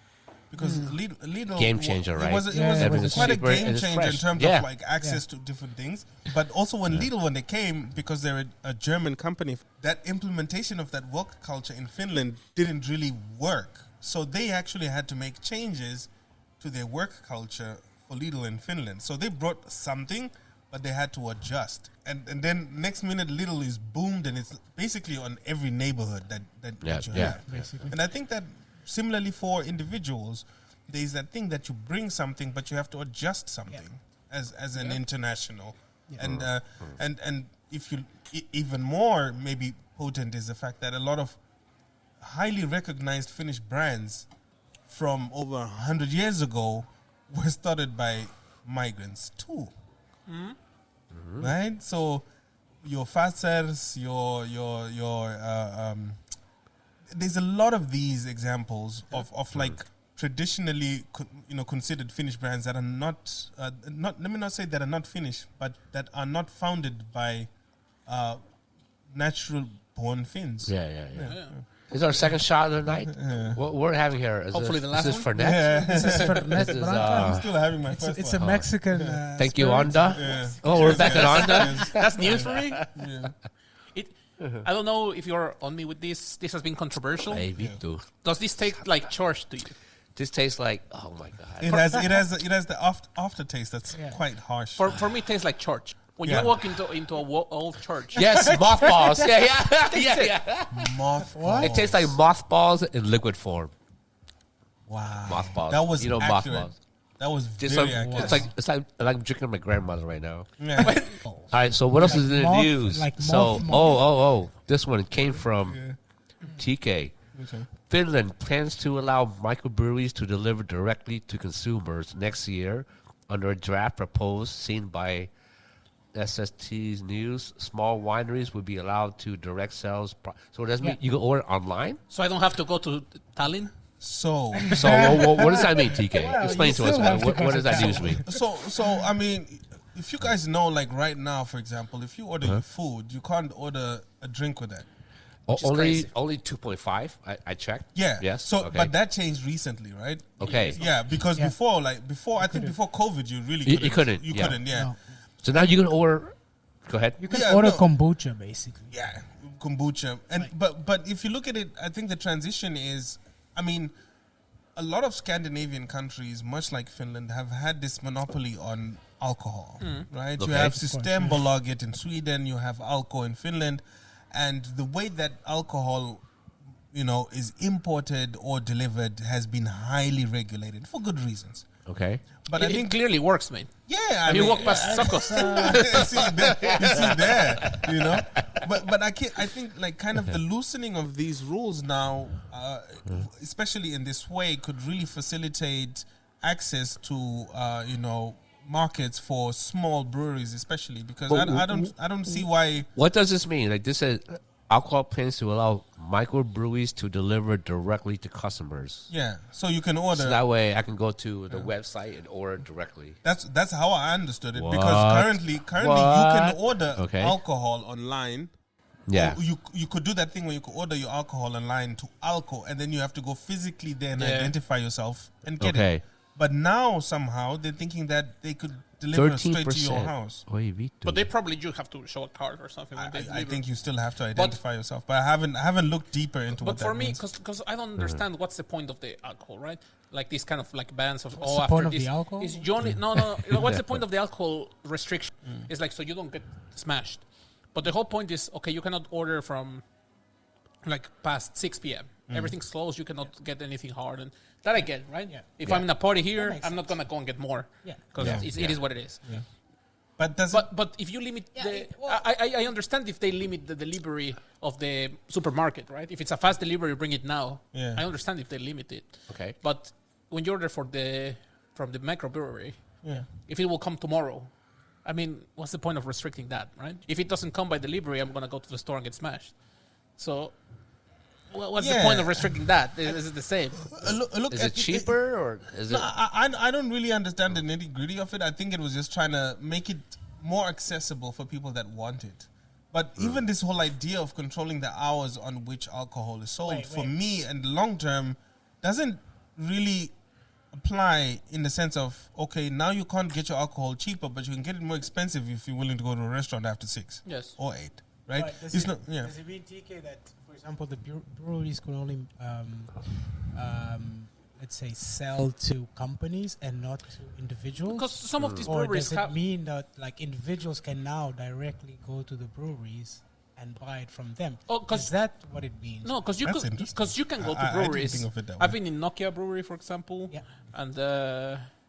Because Lidl game changer, right? It was quite a game changer in terms of like access to different things. But also when they came, because they're a German company, that implementation of that work culture in Finland didn't really work. So they actually had to make changes to their work culture for Lidl in Finland. So they brought something, but they had to adjust. And then next minute Lidl is boomed, and it's basically on every neighborhood that you have. Basically. And I think that similarly for individuals, there is that thing that you bring something, but you have to adjust something as an international. And if you even more maybe potent is the fact that a lot of highly recognized Finnish brands from over 100 years ago were started by migrants too. Right? So your Fazers, your there's a lot of these examples of like traditionally considered Finnish brands that are not let me not say that are not Finnish, but that are not founded by natural born Finns. This is our second shot of the night. What we're having here is Hopefully the last is this one. Fernet? Yeah. This is for This is, I'm still having my first it's one. a Mexican. Thank you, spirit. Onda. Yeah. Oh, we're back at Onda. That's news for me. Yeah. I don't know if you're on me with this. This has been controversial. Hey, Vito. Does this take like charge to you? This tastes like, oh my God. It has the aftertaste that's quite harsh. For me, it tastes like church. When Yeah. you walk into a old church, Yes, mothballs. Yeah. Moth. What? It tastes like mothballs in liquid form. Wow. Mothballs. That was accurate. mothballs. That was Just very like, accurate. it's like I'm drinking my grandmother right now. Yeah. All right, so what else is in the moth- news? like So, moth. this one came from TK. Okay. Finland plans to allow microbreweries to deliver directly to consumers next year under a draft proposed seen by SST's News. Small wineries would be allowed to direct sales. So does that mean you can order online? so I don't have to go to Tallinn. So So what does that mean, TK? Well, Explain you to us. still have to What go does to that town. news mean? So I mean, if you guys know, like right now, for example, if you order your food, you can't order a drink with that. is Only crazy. 2.5. I checked. Yeah. Yes. So, okay. but that changed recently, right? Okay. Yeah, because Yeah. before I think before COVID, you really You couldn't. couldn't, You yeah. couldn't. Yeah. No. So now you can order. Go ahead. You can Yeah, order no. kombucha basically. Yeah, kombucha. And but if you look at it, I think the transition is, I mean, a lot of Scandinavian countries, much like Finland, have had this monopoly on alcohol, right? You Okay. have Of course, Systembolaget in Sweden, you have Alko in Finland, and the way that alcohol, is imported or delivered has been highly regulated for good reasons. Okay. But It, I it think, clearly works, man. yeah, I You mean, walk past Sokos. you see there. But I think like kind of the loosening of these rules now, especially in this way, could really facilitate access to markets for small breweries, especially because But I don't see why. What does this mean? Like this says, alcohol plans to allow microbreweries to deliver directly to customers. Yeah, so you can order. So that way I can go to the website and order directly. That's how I understood it, What? because currently you can What? order Okay. alcohol online. Yeah. Or you could do that thing where you could order your alcohol online to Alco, and then you have to go physically there and Yeah. identify yourself and get Okay. it. But now somehow they're thinking that they could deliver straight to your house. Oy, Vito. But they probably do have to show a card or something. when they I deliver. think you still have to identify yourself, but I haven't looked deper into what But for that me, means. because I don't understand what's the point of the alcohol, right? Like these kind of like bans of What's the after point of this the alcohol? is Johnny. No. What's the point of the alcohol restriction? It's like so you don't get smashed. But the whole point is okay. You cannot order from like past 6 p.m. Everything's closed. You cannot get anything hard, and that I get, right? Yeah. If I'm in a party here, makes I'm not gonna go and get more. Yeah. Because Yeah. it is what it is. But does But if you limit I understand if they limit the delivery of the supermarket, right? If it's a fast delivery, bring it now. Yeah. I understand if they limit it. Okay. But when you order from the microbrewery, yeah. if it will come tomorrow, I mean, what's the point of restricting that, right? If it doesn't come by delivery, I'm gonna go to the store and get smashed. So, what's the Yeah. point of restricting that? Is it the same? Look Is at it cheaper or is it? No, I don't really understand the nitty gritty of it. I think it was just trying to make it more accessible for people that want it. But even this whole idea of controlling the hours on which alcohol is sold, Wait, for wait. me and the long term, doesn't really apply in the sense of, okay, now you can't get your alcohol cheaper, but you can get it more expensive if you're willing to go to a restaurant after 6 Yes. or 8, right? But does It's it, not, yeah. does it mean, TK, that, for example, the breweries could only, let's say, sell to companies and not to individuals? Because some of these Or breweries does it have. mean that like individuals can now directly go to the breweries and buy it from them? Oh, 'cause- Is that what it means? No, because That's interesting. you can go I to didn't breweries. think of it that I've way. been in Nokia Brewery, for example, Yeah. and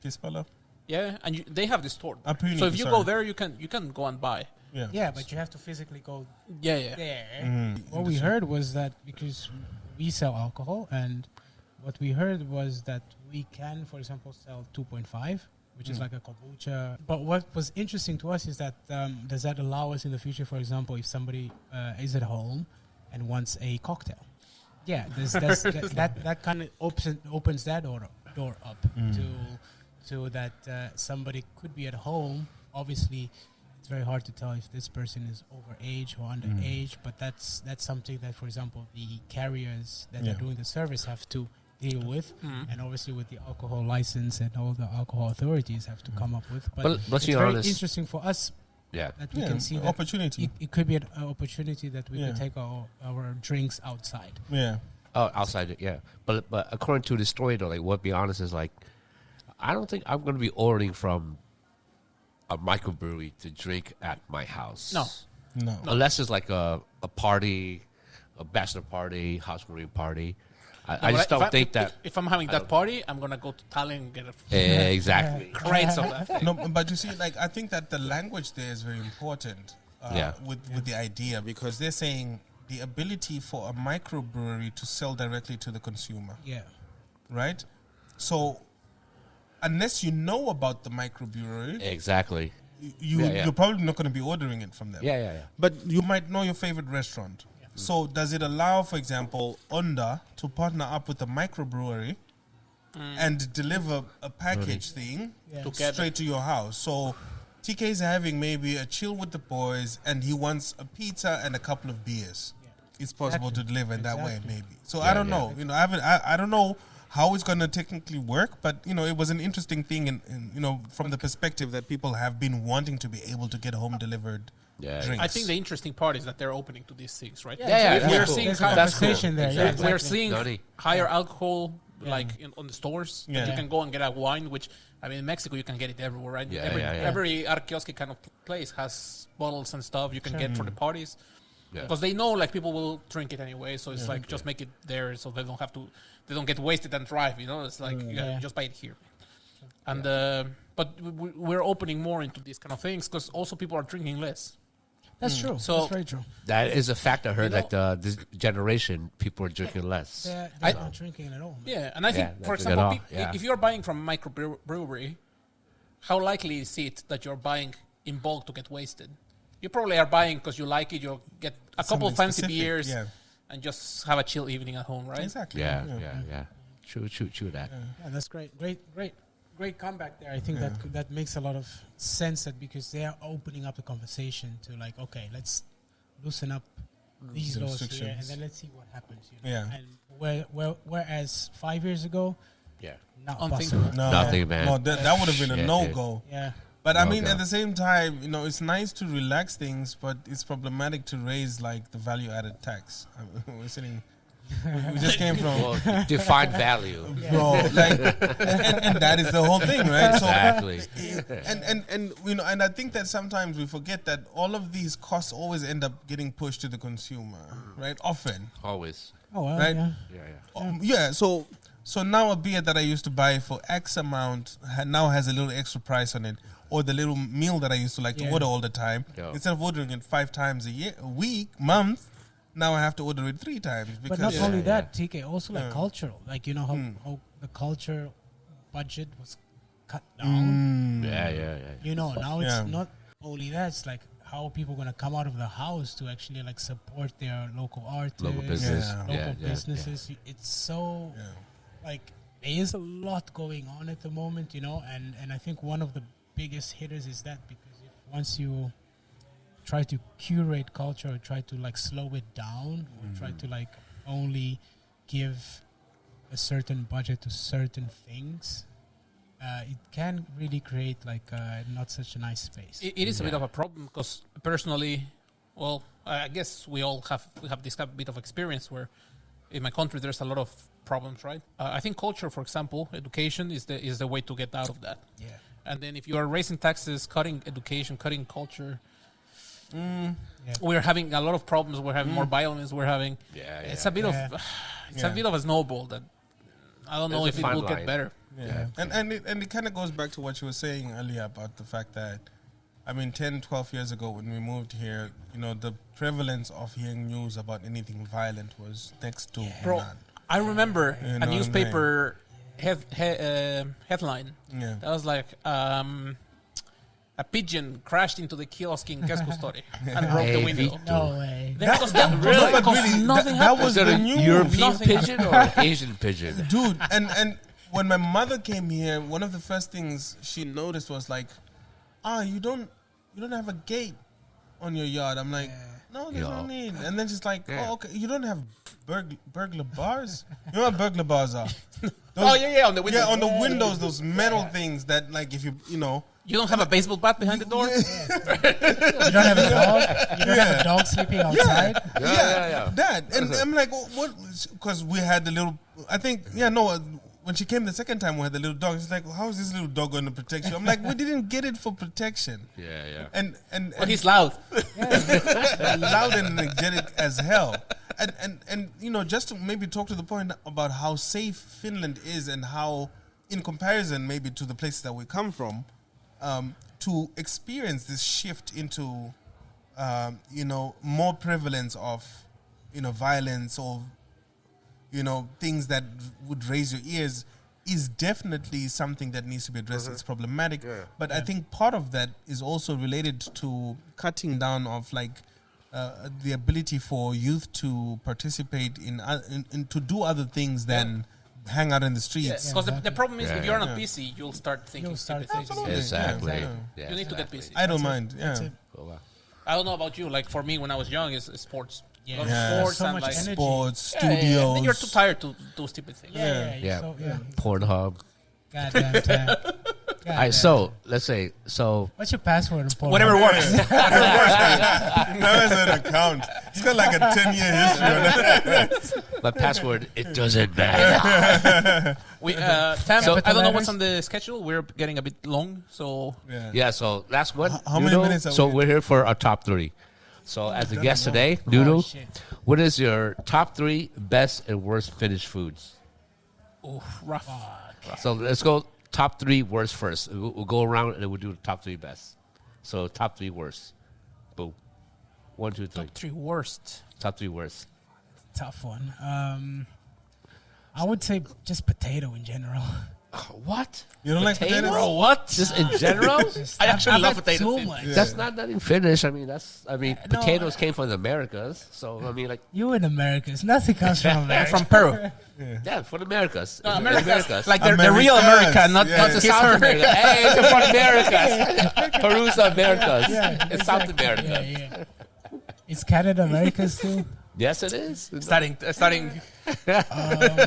Kispala? yeah, and they have the store. Apuni, So if you sorry. go there, you can go and buy. Yeah. Yeah, but you have to physically go Yeah. there. What we heard was that because we sell alcohol, and what we heard was that we can, for example, sell 2.5, which is like a kombucha. But what was interesting to us is that does that allow us in the future, for example, if somebody is at home and wants a cocktail? Yeah, that kind of opens that door up to that somebody could be at home. Obviously, it's very hard to tell if this person is overage or underage. But that's something that, for example, the carriers that are doing the service have to deal with, and obviously with the alcohol license and all the alcohol authorities have to come up with. But let's it's be very honest. interesting for us. Yeah. That we can see that opportunity. it could be an opportunity that we could take our drinks outside. Yeah. Oh, outside, yeah. But according to the story, though, like, what be honest is like, I don't think I'm going to be ordering from a microbrewery to drink at my house. No. Unless it's like a party, a bachelor party, housewarming party. I just don't think that. If I'm having that party, I'm gonna go to Tallinn and get a Exactly. crates of that thing. No, but you see, like, I think that the language there is very important with the idea, because they're saying the ability for a microbrewery to sell directly to the consumer. Yeah. Right? So, unless you know about the microbrewery, Exactly. you're probably not going to be ordering it from them. Yeah. But you might know your favorite restaurant. So does it allow, for example, Onda to partner up with a microbrewery and deliver a package thing straight to your house? So TK is having maybe a chill with the boys and he wants a pizza and a couple of beers. It's possible to deliver in that way, maybe. So I don't know. You know, I don't know how it's going to technically work, but you know, it was an interesting thing, in you know, from the perspective that people have been wanting to be able to get home delivered. Drinks. I think the interesting part is that they're opening to these things, right? We're seeing There's a higher, conversation there. Yeah, we're exactly. seeing higher alcohol like on the stores. Yeah. You can go and get a wine, which I mean in Mexico you can get it everywhere, right? Yeah, every arkiosque kind of place has bottles and stuff you can get for the parties. Yeah. Because they know like people will drink it anyway, so it's like just make it there so they don't get wasted and drive, you know? It's like you just buy it here. And but we're opening more into these kind of things because also people are drinking less. That's true. So- that's very true. That is a fact. I heard You know- like this generation, people are drinking less. They're not drinking at all. Man. Yeah, and I think, Yeah, for that's example, good enough, if you're buying from a microbrewery, how likely is it that you're buying in bulk to get wasted? You probably are buying because you like it. You'll get a couple of Something fancy specific, beers yeah. and just have a chill evening at home, right? Exactly. Yeah. True that. Yeah, that's great comeback there. I think that makes a lot of sense, that because they are opening up the conversation to like, okay, let's loosen up these laws here, and restrictions. then let's see what happens. You know? Yeah. And whereas 5 years ago, not Unthinkable. possible. No, Nothing, man. No, that would have been a Shit, no-go. Yeah. But I No mean, doubt. at the same time, you know, it's nice to relax things, but it's problematic to raise like the value-added tax. I mean, we're sitting. We just came from, Well, define value. bro, like, and that is the whole thing, right? Exactly. And you know, and I think that sometimes we forget that all of these costs always end up getting pushed to the consumer, right? Often, Always. Oh well. right? Yeah. So now a beer that I used to buy for X amount now has a little extra price on it, or the little meal that I used to like to order all the time. Yeah. Instead of ordering it 5 times a week, month, now I have to order it 3 times. Because But not only Yeah. that, TK, also like cultural. Like, you know how the culture budget was cut down. Yeah. You know, now it's Yeah. not only that. It's like how are people going to come out of the house to actually like support their local artists, Local business. Yeah. local Yeah. businesses. It's so like there is a lot going on at the moment, you know, and I think one of the biggest hitters is that, because once you try to curate culture or try to like slow it down or try to like only give a certain budget to certain things, it can really create like not such a nice space. It is a bit of a problem because personally, well, I guess we have this bit of experience where in my country there's a lot of problems, right? I think culture, for example, education is the way to get out of that. Yeah. And then if you are raising taxes, cutting education, cutting culture, we're having a lot of problems. We're having more violence. We're having it's a bit of a bit of a snowball that I don't know There's if a it will fine get line. better. Yeah. And it kind of goes back to what you were saying earlier about the fact that, I mean, 10, 12 years ago when we moved here, you know, the prevalence of hearing news about anything violent was next to Bro, none. I remember You know a what I newspaper headline Yeah. that was like a pigeon crashed into the kiosk in Keskustory and broke the window. No way. Then because that, No, but because really, nothing that happened. was Is that the a news. European Nothing pigeon or an Asian pigeon? Dude, and when my mother came here, one of the first things she noticed was like, you don't you don't have a gate on your yard. I'm like, no, there's no need. And then she's like, oh, okay, you don't have burglar bars? You know what burglar bars are? On the windows. Yeah, on the windows, those metal things that, like, if you know. You don't have a baseball bat behind the door? You don't have a dog? You don't have a dog sleeping outside? Yeah. That. And I'm like, what? Because we had the little, I think, when she came the second time, we had the little dog. She's like, how is this little dog going to protect you? I'm like, we didn't get it for protection. Yeah. And he's loud. Loud and energetic as hell. And just to maybe talk to the point about how safe Finland is and how, in comparison maybe to the places that we come from, to experience this shift into, more prevalence of, violence or, things that would raise your ears is definitely something that needs to be addressed. It's problematic. But I think part of that is also related to cutting down of the ability for youth to participate in to do other things than hang out in the streets. Because the problem is if you're not busy, you'll start thinking stupid things. Exactly. You need to get busy. I don't mind. I don't know about you. Like for me, when I was young, is sports. Sports so and much like energy. sports, studios. And then you're too tired to do stupid things. Pornhub. Goddamn time. All right, so let's say what's your password in Pornhub? Whatever works. Now it's an account. It's got like a 10-year history. My password, it doesn't matter. I don't know what's on the schedule. We're getting a bit long, so So last one. How many minutes? So we're here for our top 3. So as a guest today, Nuno, what is your top 3 best and worst Finnish foods? Oh, rough. So let's go top 3 worst first. We'll go around and then we'll do the top 3 best. So top 3 worst. Boom. 1, 2, 3. Top 3 worst. Top 3 worst. Tough one. I would say just potato in general. What? You don't like potatoes? Bro, what? Just in general? I actually love had potatoes. too much. That's not nothing Finnish. I mean, potatoes came from the Americas. So, I mean, like... You in Americas. Nothing comes from America. From Peru. Yeah, from the Americas. No, Americas. Like Americas. the real America, not The the South America. America. Hey, it's from Americas. Peru's Americas. It's South America. Yeah. Is Canada Americas too? Yes, it is. Starting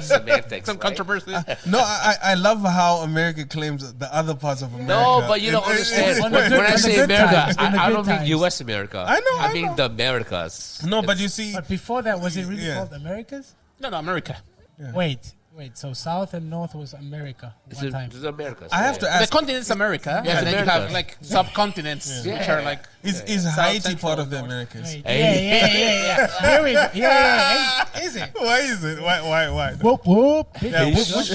Semantics. some controversy. No, I love how America claims the other parts of America. No, but you don't understand. On the When good- I on the say good America, times, on the I good don't mean times. U.S. America. I know, I I mean know. the Americas. No, but you see, But before that, was it really Yeah. called Americas? No, America. Wait. So South and North was America It's one time. the Americas. I have to The ask, continent is America, Yeah, and then you America. have like subcontinents, which are like is Haiti Central, part of the North. Americas? Wait, Hey. yeah. Here we go. Yeah. Is it? Why is it? Why? Whoop whoop. Yeah, Let's what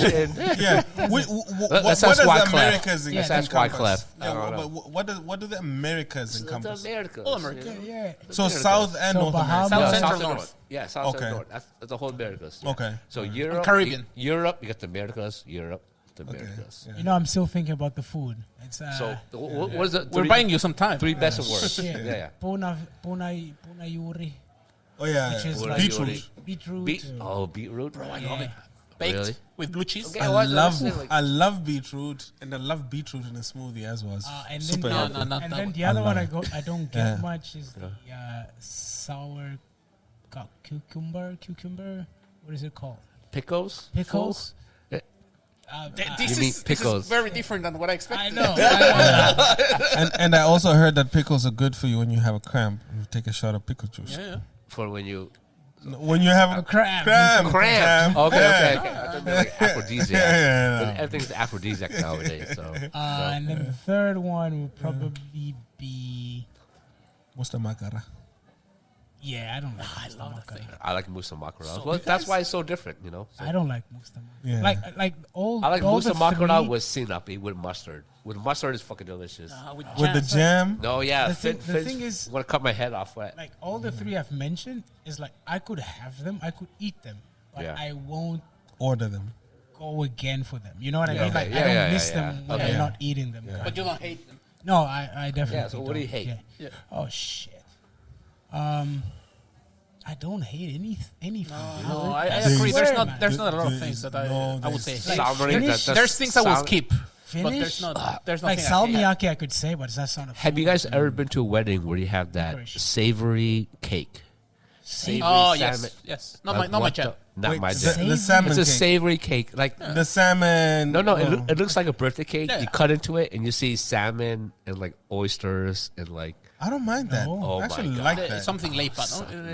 ask does Wyclef. Americas Let's ask Wyclef. encompass? I don't know. But what do the Americas the encompass? Americas. All America. Yeah. So South and So North Bahamas. America. South, South Central, and North. Yeah, South Okay. and North. That's the whole Americas. Yeah. Okay. So Europe, Caribbean. Europe, you got the Americas. Europe, the Americas. Yeah. You know, I'm still thinking about the food. It's So what is it? We're buying you some time. 3 best and worst. shit. Yeah. Puna yuri, Oh yeah, which is What like are you beetroot. beetroot. I love it. Baked Really? with blue cheese. Okay. I What? love Like- I love beetroot and I love beetroot in a smoothie as well. And Super then, healthy. not and that then one. the other one love I don't get Yeah. much is the sour cucumber. What is it called? Pickles. Pickles. This mean is pickles. very different than what I expected. I know. And I also heard that pickles are good for you when you have a cramp. You take a shot of pickle juice. Yeah. For when you When you have A cramp. cramp. Okay. Yeah. I thought they were like aphrodisiac. Yeah. But everything's aphrodisiac nowadays. So And then the third one would probably be. What's the macara? Yeah, I don't like. I love that thing. I like musa macaroni. So Well, good. that's why it's so different, you know. So I don't like mustard. Yeah. Like all. I like all musa the macaroni three- with sinapi with mustard. With mustard is fucking delicious. With the jam? No, yeah. The thing is- want to cut my head off. What? Like all the three I've mentioned is like I could have them, I could eat them, but Yeah. I won't Order them. go again for them. You know what I Yeah, mean? okay. Like Yeah, I don't yeah, miss yeah, them yeah. when Okay. I'm not eating them. Yeah. But you don't hate them. No, I definitely. Yeah, so what do you don't. hate? Yeah. Oh shit. I don't hate any food. No, I Dude. agree. Swear, There's man. not a lot of Dude, things that no, I would say. there's hate. Salmon, Finnish- that's There's things I will salmon- skip. Finnish? But there's like nothing I hate. salmiakki, I could say, but that's not a Have you food. guys ever been to a wedding where you have that Licorice. savory cake? Savory Oh salmon. yes. Like, Not my what jam. Not Wait, my the, jam. the salmon It's a cake. savory cake. Like The salmon. no, it looks like a birthday cake. Yeah. You cut into it and you see salmon and like oysters and like. I don't mind that. Oh I actually my God. like that. Something leipa,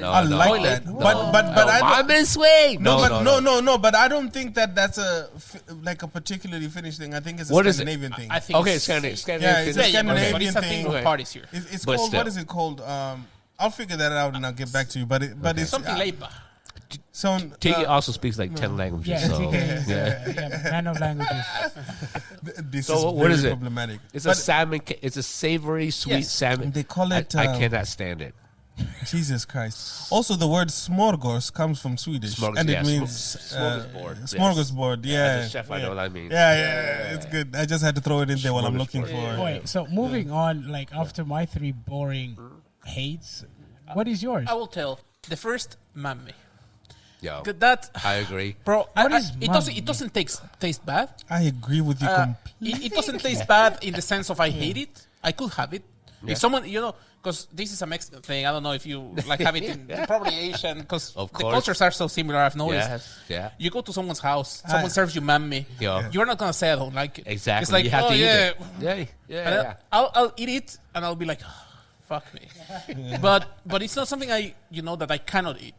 no? I no. like that. But I don't. I'm sweet. No. But I don't think that's like a particularly Finnish thing. I think it's a What is it? Scandinavian thing. I think Okay, it's- Scandinavian. Yeah, it's a but Scandinavian it's a thing thing. with Okay. parties here. It's But called. still. What is it called? I'll figure that out and I'll get back to you. But it's Something leipa. so. Tiki also speaks like 10 languages. Yeah, so, TK is, yeah. man of languages. This So is what very is it? problematic. It's But a salmon cake. It's a savory, sweet Yes. salmon. They call it. I cannot stand it. Jesus Christ. Also, the word smorgås comes from Swedish, Smorgas- and it yeah, means smorgasbord, yes. smorgasbord. Yeah, As a chef, I know what I mean. Yeah, it's good. I just had to throw it in there while I'm looking for. Smorgasbord. Wait, so moving on, like after my 3 boring hates, what is yours? I will tell. The first, mammy. Yo, That, I agree. bro, What is it doesn't taste bad. I agree with you completely. It doesn't taste bad in the sense of I hate it. I could have it. Yeah. If someone, because this is a Mexican thing. I don't know if you like have it in probably Asian, because Of the course. cultures are so similar. I've noticed. Yes, yeah. You go to someone's house, someone serves you mammy. Yeah. You're not gonna say I don't like it. Exactly. It's like, you have oh to yeah. eat it. Yeah, And yeah. I'll eat it and I'll be like, fuck me. But it's not something that I cannot eat.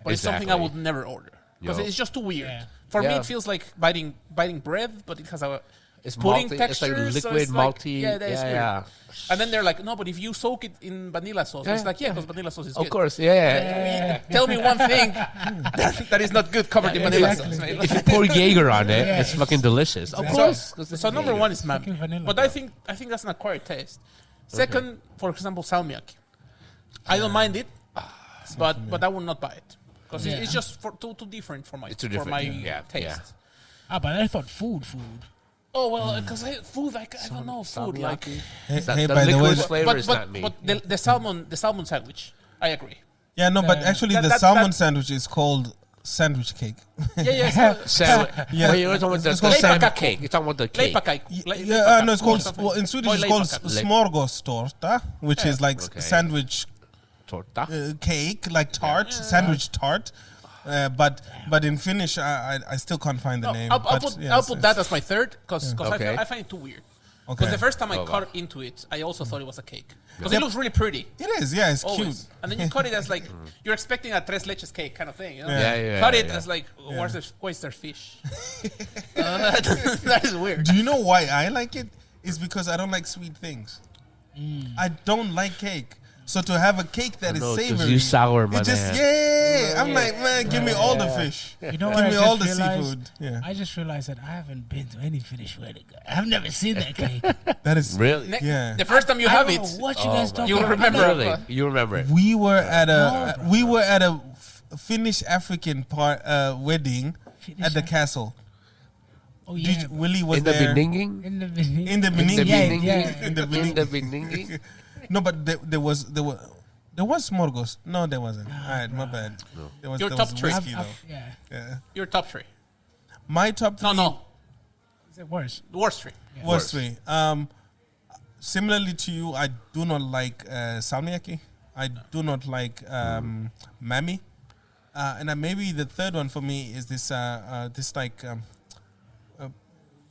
But it's something I Exactly. would never order because Yo. it's just too weird. Yeah. For me, Yeah. it feels like biting bread, but it has a It's pudding malty. texture. It's like so liquid, it's like- malty. Yeah, that is weird. yeah. And then they're like, no, but if you soak it in vanilla sauce, it's Yeah. like, because vanilla sauce is Of good. course, yeah. Tell me one thing that is not good covered in vanilla Exactly. sauce. If you pour Jaeger on it, Yeah, it's fucking delicious. Of exactly. course. 'cause it's So number Jaeger. one is mammy. Fucking vanilla. But I think that's an acquired taste. Second, for example, salmiakki. I don't mind it, but I will not buy it because Yeah. it's just too different for my It's too for my different, yeah, taste. yeah. But I thought food. Oh well, because food, I don't know food like. Hey, That- hey, the by the way, licorice flavor is not me. But the salmon sandwich, I agree. yeah, no, but actually, the that- salmon that- sandwich is called sandwich cake. Yeah. Salmon. Yeah. Wait, you're talking about It's the called salmon salmon. cake. You're talking about the cake. Leipakake. Yeah, no, it's called. Well, in Swedish, it's called leipakake. smorgastorta, which is like Okay. sandwich Torta. cake, like tart, sandwich tart. But in Finnish, I still can't find the name. I'll but put yes, I'll put yes. that as my third because Okay. I find it too weird. Okay. Because the first time I Oh, cut wow. into it, I also thought it was a cake because Yep. it looks really pretty. It is, yeah, it's Always. cute. And then you cut it as like you're expecting a tres leches cake kind of thing. You know? Yeah. Cut it yeah. as like where's their fish? That is weird. Do you know why I like it? It's because I don't like sweet things. I don't like cake. So to have a cake that is know, 'cause savory, you sour, my it just man. I'm like, man, give me all the fish. You know Give what? me I all just the realized? seafood. Yeah, I just realized that I haven't been to any Finnish wedding. I've never seen that cake. that is Really? Yeah. The first time you I have don't it, know what you guys talking You about. remember Really? You remember it? We were at No, a Finnish African wedding Finnish at the Af- castle. Oh yeah. Willie was In the there. beginning? In the beginning. In the In the beginning. beginning? yeah. In the In the beginning? No, but there was smorgas. No, there wasn't. All right, my bad. There was, Your there top was three. whiskey I've- though. yeah. Yeah. your top three. My top three No, Is it worse? the worst three. was three. Similarly to you, I do not like salmiakki. I do not like mami. And maybe the third one for me is this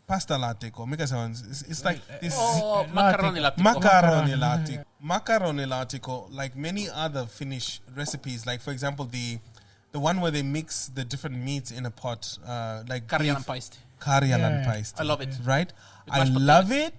pasta latte or it's like this Oh, macaroni latte. macaroni latte. Macaroni latte, like many other Finnish recipes, like for example the one where they mix the different meats in a pot, like Karjalan beef, paiste. Karjalan Yeah. paiste. I love it. Right? I mashed love it,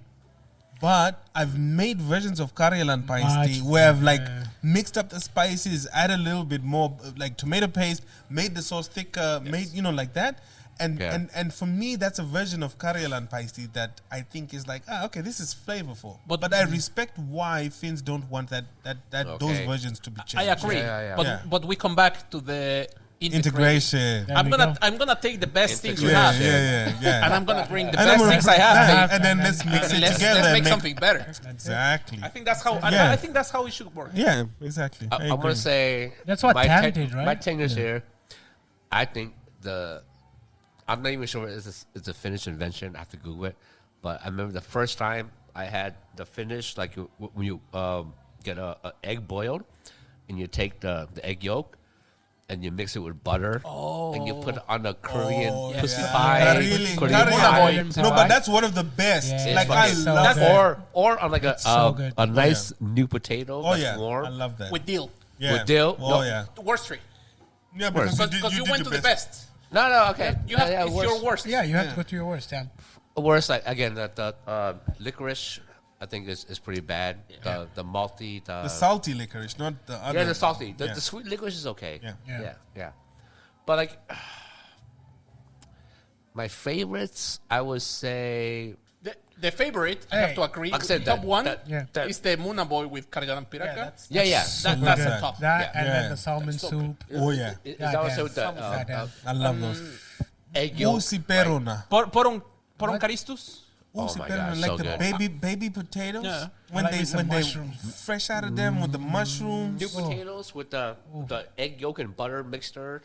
but I've made versions of Karjalan paiste Much where I've like better. mixed up the spices, add a little bit more like tomato paste, made the sauce thicker, made like that. And for me, that's a version of Karjalan paiste that I think is like, okay, this is flavorful. But I respect why Finns don't want that those Okay. versions to be I changed. agree. Yeah. But Yeah. but we come back to the Integration. There I'm we gonna go. I'm gonna take the best things you Yeah, have, yeah. and I'm gonna bring the And I'm best gonna things I bring have. that, and then let's mix it Let's together. and make something better. Exactly. I think that's how. Yeah. I think that's how it should work. Yeah, exactly. I I'm agree. gonna say That's what my Tam ten- did, right? My 10 years here, I think I'm not even sure it's a Finnish invention. I have to Google it, but I remember the first time I had the Finnish, like when you get a egg boiled, and you take the egg yolk, and you mix it with butter, and you put it on a Korean pussy pie. Korean pie. No, but that's one of the best. Yeah. Like I love that. Or on like a nice new potato that's warm. I love that. With dill. Yeah. With dill. Oh yeah. The worst three. Yeah, because you went to the best. No, okay. You have it's your worst. Yeah, you have to go to your worst, Tam. Worst, like again, the licorice, I think is pretty bad. The malty, the salty licorice, not the other. Yeah, the salty. The sweet licorice is okay. Yeah. But like, my favorites, I would say. The favorite, I have to agree. Like I said, top one that is the Muna Boy with Karjalan Piraka. That's That's the top. That and then the salmon soup. Oh yeah. Is that also with the I love those. egg yolk? Usi peruna. Porong Caristus. Usi my peruna, God, like so the good. baby potatoes. Yeah. When like they mushrooms. fresh out of them with the mushrooms. New potatoes with the egg yolk and butter mixture.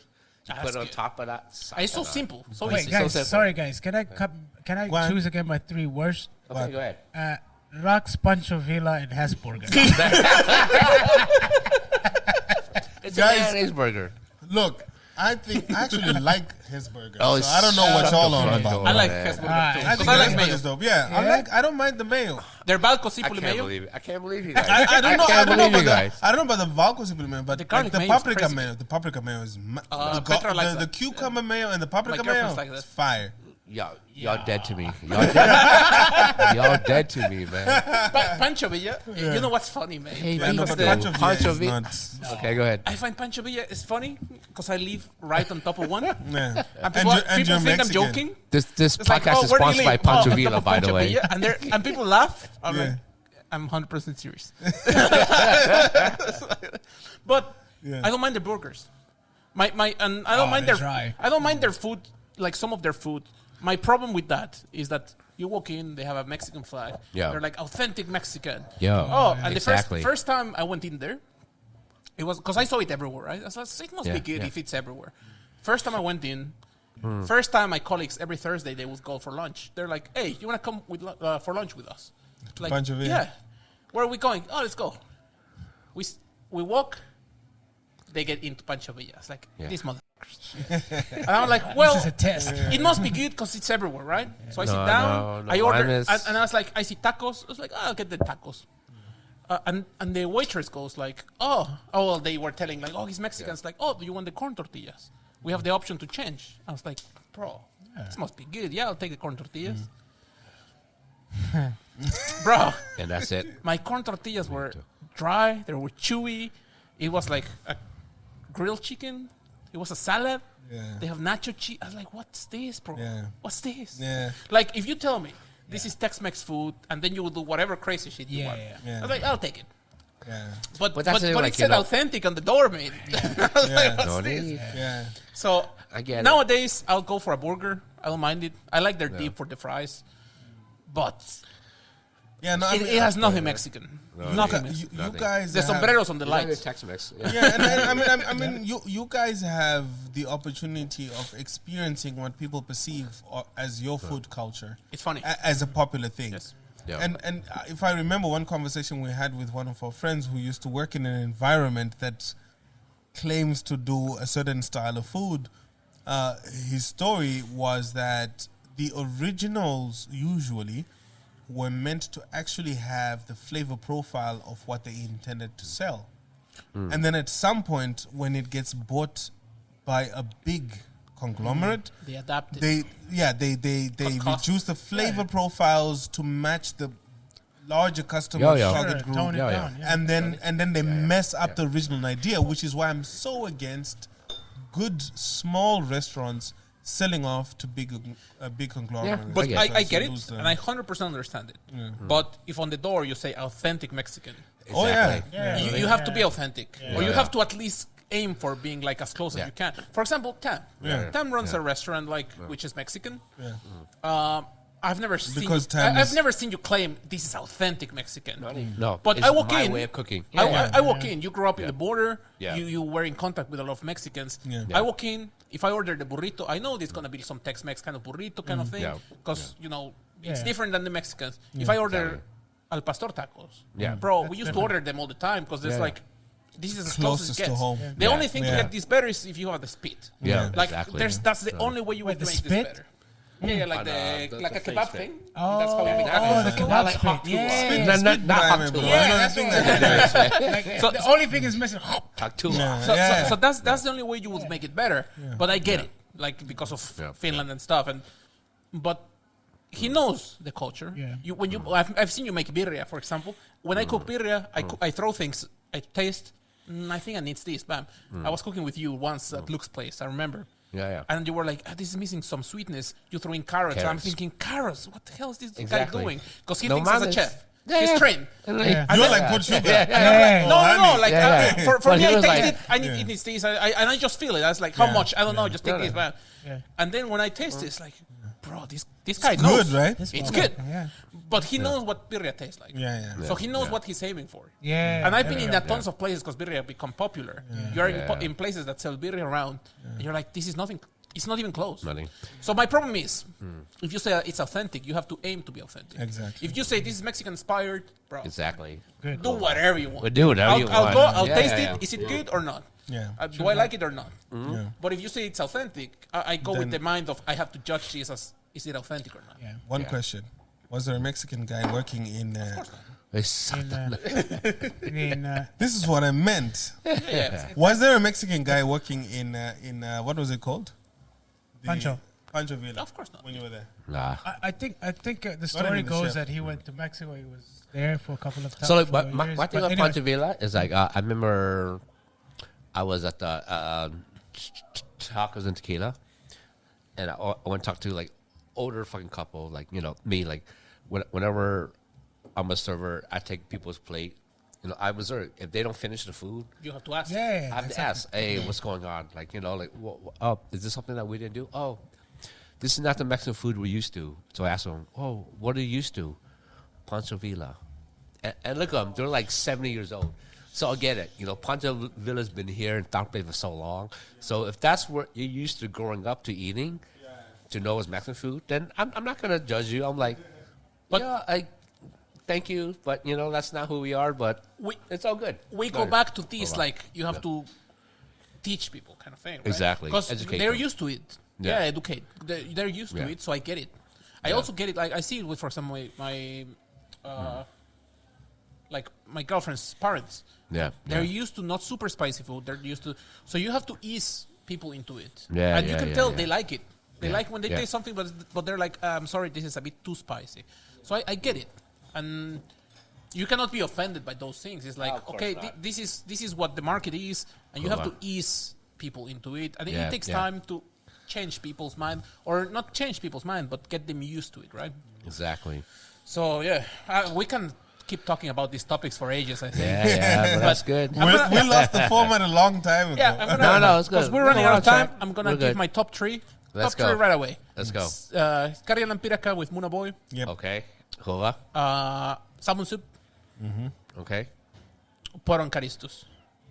You put it on top of that. It's so simple. So Wait, easy. guys, So simple. sorry, guys. Can I Go on. choose again my three worst? Okay, go ahead. Rox, Pancho Villa, and Hesburger. It's Guys- a mayonnaise burger. Look, I actually like his burger. Oh, so I don't know what shut y'all the on front about. door. I like man. Hesburger Ah, too. I Because think I his like burger mayo. is dope. Yeah, I don't mind the mayo. Their Balco I Simple can't mayo. believe it. I can't believe you guys. I don't know. can't believe you guys. I don't know about the Valco supplement, but The like garlic the mayo is paprika crazy. mayo. The paprika mayo is Petra likes the that. cucumber mayo and the paprika My mayo. girlfriend's like that. It's fire. Y'all dead to me. Y'all dead to me, man. Pancho Villa, you know what's funny, man? Yeah, no, Because but the- Pancho Villa Pancho is Villa. not. Okay, go ahead. I find Pancho Villa is funny because I live right on top of one. Yeah. And people, you're people think I'm Mexican. joking. This It's like, podcast is where do you sponsored by live? Pancho on top Villa, of by the Pancho way. Villa. And people laugh. I'm Yeah. like, I'm 100% serious. But Yeah. I don't mind their burgers. And I don't mind they're their dry. I don't mind their food, like some of their food. My problem with that is that you walk in, they have a Mexican flag. Yeah. They're like authentic Mexican. Yeah. Oh, and Exactly. the first time I went in there, it was because I saw it everywhere, right? I was like, it must Yeah, be good yeah. if it's everywhere. First time I went in, first time my colleagues every Thursday they would go for lunch. They're like, "Hey, you want to come with for lunch with us?" Like, Pancho Villa? yeah. Where are we going? Oh, let's go. We walk. They get into Pancho Villa. It's like these motherfuckers. And I'm like, well, This is a test. it must be good because it's everywhere, right? So I sit No, down, no, I order, mine is- and I was like, I see tacos. I was like, I'll get the tacos. And the waitress goes like, well, they were telling like, he's Mexican. It's like, do you want the corn tortillas? We have the option to change. I was like, bro, this must be good. Yeah, I'll take the corn tortillas. Bro, And that's it. my corn tortillas were dry. They were chewy. It was like a grilled chicken. It was a salad. Yeah. They have nacho cheese. I was like, what's this, bro? Yeah. What's this? Yeah. Like, if you tell me this is Tex-Mex food, and then you will do whatever crazy shit you want. Yeah. I was like, I'll take it. Yeah. But that's it, like, it you said know- authentic on the door, man. I was Yeah. like, what's No this? need. Yeah. So I get it. nowadays, I'll go for a burger. I don't mind it. I like their dip for the fries. But Yeah. No, I it mean, has nothing Mexican. Nothing you, Mexican. you guys. The have- sombreros on the Like lights. Tex-Mex. Yeah, and I mean, you guys have the opportunity of experiencing what people perceive as your food culture. It's funny. As a popular thing. Yes. Yeah. And if I remember one conversation we had with one of our friends who used to work in an environment that claims to do a certain style of food, his story was that the originals usually were meant to actually have the flavor profile of what they intended to sell. And then at some point, when it gets bought by a big conglomerate, They adapted. they Cut costs. reduce the flavor profiles to match the larger customer Yeah, yeah. target Sure, group, tone it Yeah, down. Yeah. and then they mess up the original idea, which is why I'm so against good small restaurants selling off to big conglomerates. But get I Because get you it, lose the- and I 100% understand it. But if on the door you say authentic Mexican, Oh yeah, Exactly. Yeah. you have to be authentic, or you Yeah. have to at least aim for being like as close as you can. For example, Tam. Yeah. Tam runs a restaurant which is Mexican. yeah. I've never seen Because Tam I've is- never seen you claim this is authentic Mexican. No, But it's I walk my in. way of cooking. I walk in. You grew up in the border. Yeah. You were in contact with a lot of Mexicans. Yeah. I walk in. If I order the burrito, I know there's gonna be some Tex-Mex kind of burrito kind of thing Yeah. because you know It's different than the Mexicans. If I order al pastor tacos, bro, we used to order them all the time because there's like, this is as close as it gets. To home. The only thing to get this better is if you have the spit. Like that's the only way you would make this better. Yeah, like like a kebab thing. Oh, That's how we make it. the kebab spit. Yeah. Not hot too. The only thing is missing. Hot too. So that's the only way you would make it better. But I get it, like because of Finland and stuff. But he knows the culture. Yeah. I've seen you make birria, for example. When I cook birria, I throw things. I taste. I think I need this. Bam. I was cooking with you once at Luke's place. I remember. Yeah. And you were like, this is missing some sweetness. You throw in carrots. I'm thinking, carrots? What the hell is this guy doing? Because he thinks as a chef. He's trained. You're like, put sugar. No. Like, for me, I taste it. I need it needs this. And I just feel it. I was like, how much? I don't know. Just take this, man. And then when I taste it, it's like, bro, this guy knows. Good, right? It's good. But he knows what birria tastes like. So he knows what he's aiming for. And I've been in tons of places because birria become popular. You're in places that sell birria around, and you're like, this is nothing. It's not even close. Nothing. So my problem is, if you say it's authentic, you have to aim to be authentic. Exactly. If you say this is Mexican inspired, bro, Good. do whatever you want. We'll do whatever you want. I'll taste it. Is it good or not? Do I like it or not? But if you say it's authentic, I go with the mind of I have to judge this as is it authentic or not. One question. Was there a Mexican guy working in... This is what I meant. Was there a Mexican guy working in what was it called? Pancho Villa. Of course not. When you were there. Nah. I think the story goes that he went to Mexico. He was there for a couple of times. So, like, my thing on Pancho Villa is like, I remember I was at the Tacos and Tequila, and I went to talk to like older fucking couple, like, you know, me, like, whenever I'm a server, I take people's plate. You know, I observe if they don't finish the food, you have to ask. Yeah, I have to ask, hey, what's going on? Like, you know, like, is this something that we didn't do? Oh, this is not the Mexican food we're used to. So I asked them, oh, what are you used to? Pancho Villa. And look at them, they're like 70 years old. So I get it. You know, Pancho Villa's been here in Tampere for so long. So if that's what you're used to growing up to eating, to know it's Mexican food, then I'm not going to judge you. I'm like, but I thank you, but, you know, that's not who we are, but it's all good. We go back to this, like, you have to teach people kind of thing, right? Exactly. Because they're them. used to it. Educate. They're used to it, so I get it. I also get it. Like, I see it with, for example, my like, my girlfriend's parents. They're used to not super spicy food. They're used to... So you have to ease people into it. And you can tell they like it. They like when they taste something, but they're like, I'm sorry, this is a bit too spicy. So I get it. And you cannot be offended by those things. It's like, okay, this is what the market is, and you have to ease people into it. I think it takes time to change people's mind, or not change people's mind, but get them used to it, right? Exactly. So, we can keep talking about these topics for ages, I think. Yeah, but that's good. We lost the format a long time ago. No, it's good. Because we're running out of time. I'm going to give my top three. Let's top three right away. Let's go. Karjalan piraka with Muna Boy. Yep. Okay. Hova. Salmon soup. Okay. Poron Karistus.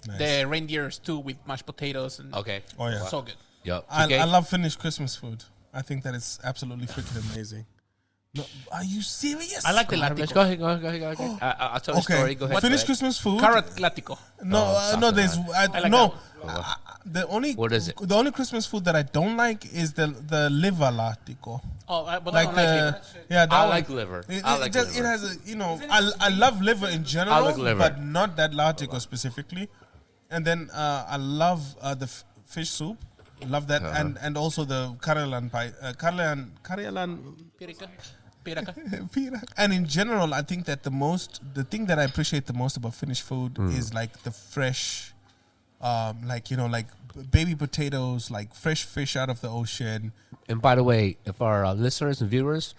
Nice. The reindeer stew with mashed potatoes. And Okay. Oh, yeah. So good. Yep. I love Finnish Christmas food. I think that is absolutely freaking amazing. No, are you serious? I like the latico. Go ahead. I'll tell the story. Go ahead. Finnish Christmas food. Carrot latico. No, there's the only. What is it? The only Christmas food that I don't like is the liver latico. Oh, but Like I don't like liver. I like liver. It has a I love liver in general, I like liver. but not that latico specifically. And then I love the fish soup. Love that, and also the Karjalan pie, Karjalan Piraka. And in general, I think that the thing that I appreciate the most about Finnish food is like the fresh, like baby potatoes, like fresh fish out of the ocean. And by the way, if our listeners and viewers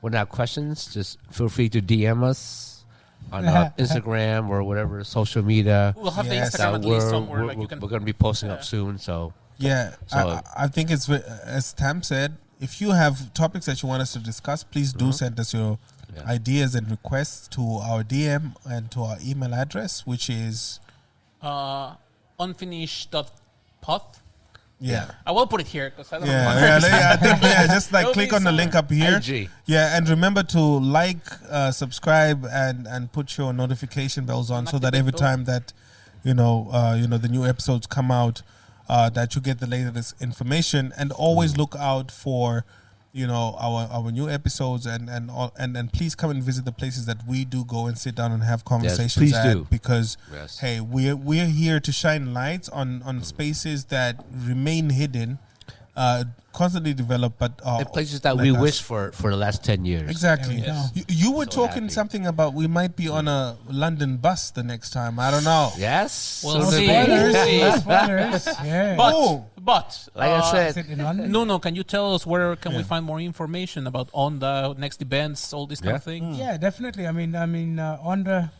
want to have questions, just feel free to DM us on Instagram or whatever social media. We'll have the Instagram at least somewhere. We're going to be posting up soon, so. Yeah, so I think it's, as Tam said, if you have topics that you want us to discuss, please do send us your ideas and requests to our DM and to our email address, which is unfinished.pod Yeah. I will put it here because I don't know. I think just like It'll click be on the somewhere. link up here. IG. Yeah, and remember to like, subscribe, and put your notification bells on so that every time that the new episodes come out, that you get the latest information, and always look out for our new episodes, and please come and visit the places that we do go and sit down and have conversations please at, do. because Yes. hey, we're here to shine lights on spaces that remain hidden, constantly develop, but And places that like we us. wish for the last 10 years. Exactly. There we go. You were So talking happy. something about we might be on a London bus the next time. I don't know. Yes. We'll So see. the- Spoilers. Yeah. Spoilers. Yeah. But Like I Is said, it in London? Nuno, can you tell us where can we find more information about Onda, next events, all these kind of things? Yeah, definitely. I mean, Onda,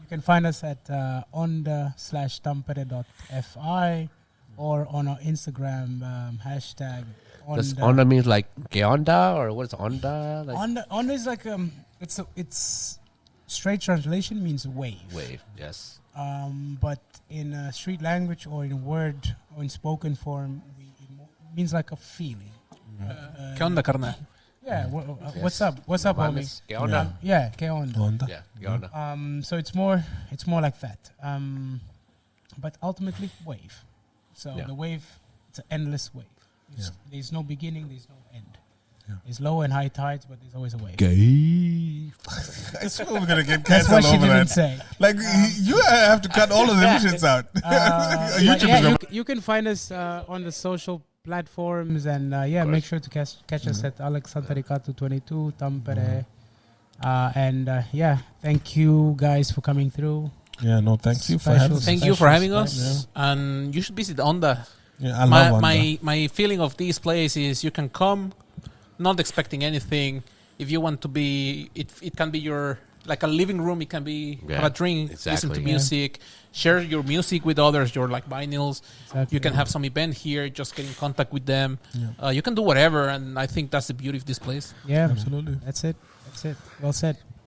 you can find us at onda/tampere.fi or on our Instagram hashtag does Onda. Onda means like que onda, or what is Onda? Like Onda is like it's straight translation means wave. wave. Yes. But in street language or in word or in spoken form, it means like a feeling. ¿Qué onda, carnal? Yeah. What's up? What's up, homie? Que onda? Yeah. Que onda? Onda. Yeah. Que onda? So it's more like that. But ultimately, wave. So Yeah. the wave, it's an endless wave. Yeah. There's no beginning, there's no end. Yeah. There's low and high tides, but there's always a wave. Gay. I swear we're gonna get That's canceled what she over didn't that. say. Like you have to cut all of the shits out. But YouTube yeah, is gonna- you can find us on the social platforms, and make sure to catch us at Alex Santaricatu 22 Tampere. Thank you guys for coming through. Yeah, no, thank you for Special having us. Thank you for having Special us, and you should visit Onda. Yeah, I love My Onda. my feeling of this place is you can come, not expecting anything. If you want to be, it can be your like a living room. It can be Yeah, have a drink, listen exactly. to Yeah. music, share your music with others. Your like vinyls. Exactly. You can have some event here. Just get in contact with them. Yeah. You can do whatever, and I think that's the beauty of this place. Yeah, Absolutely. That's it. Well said.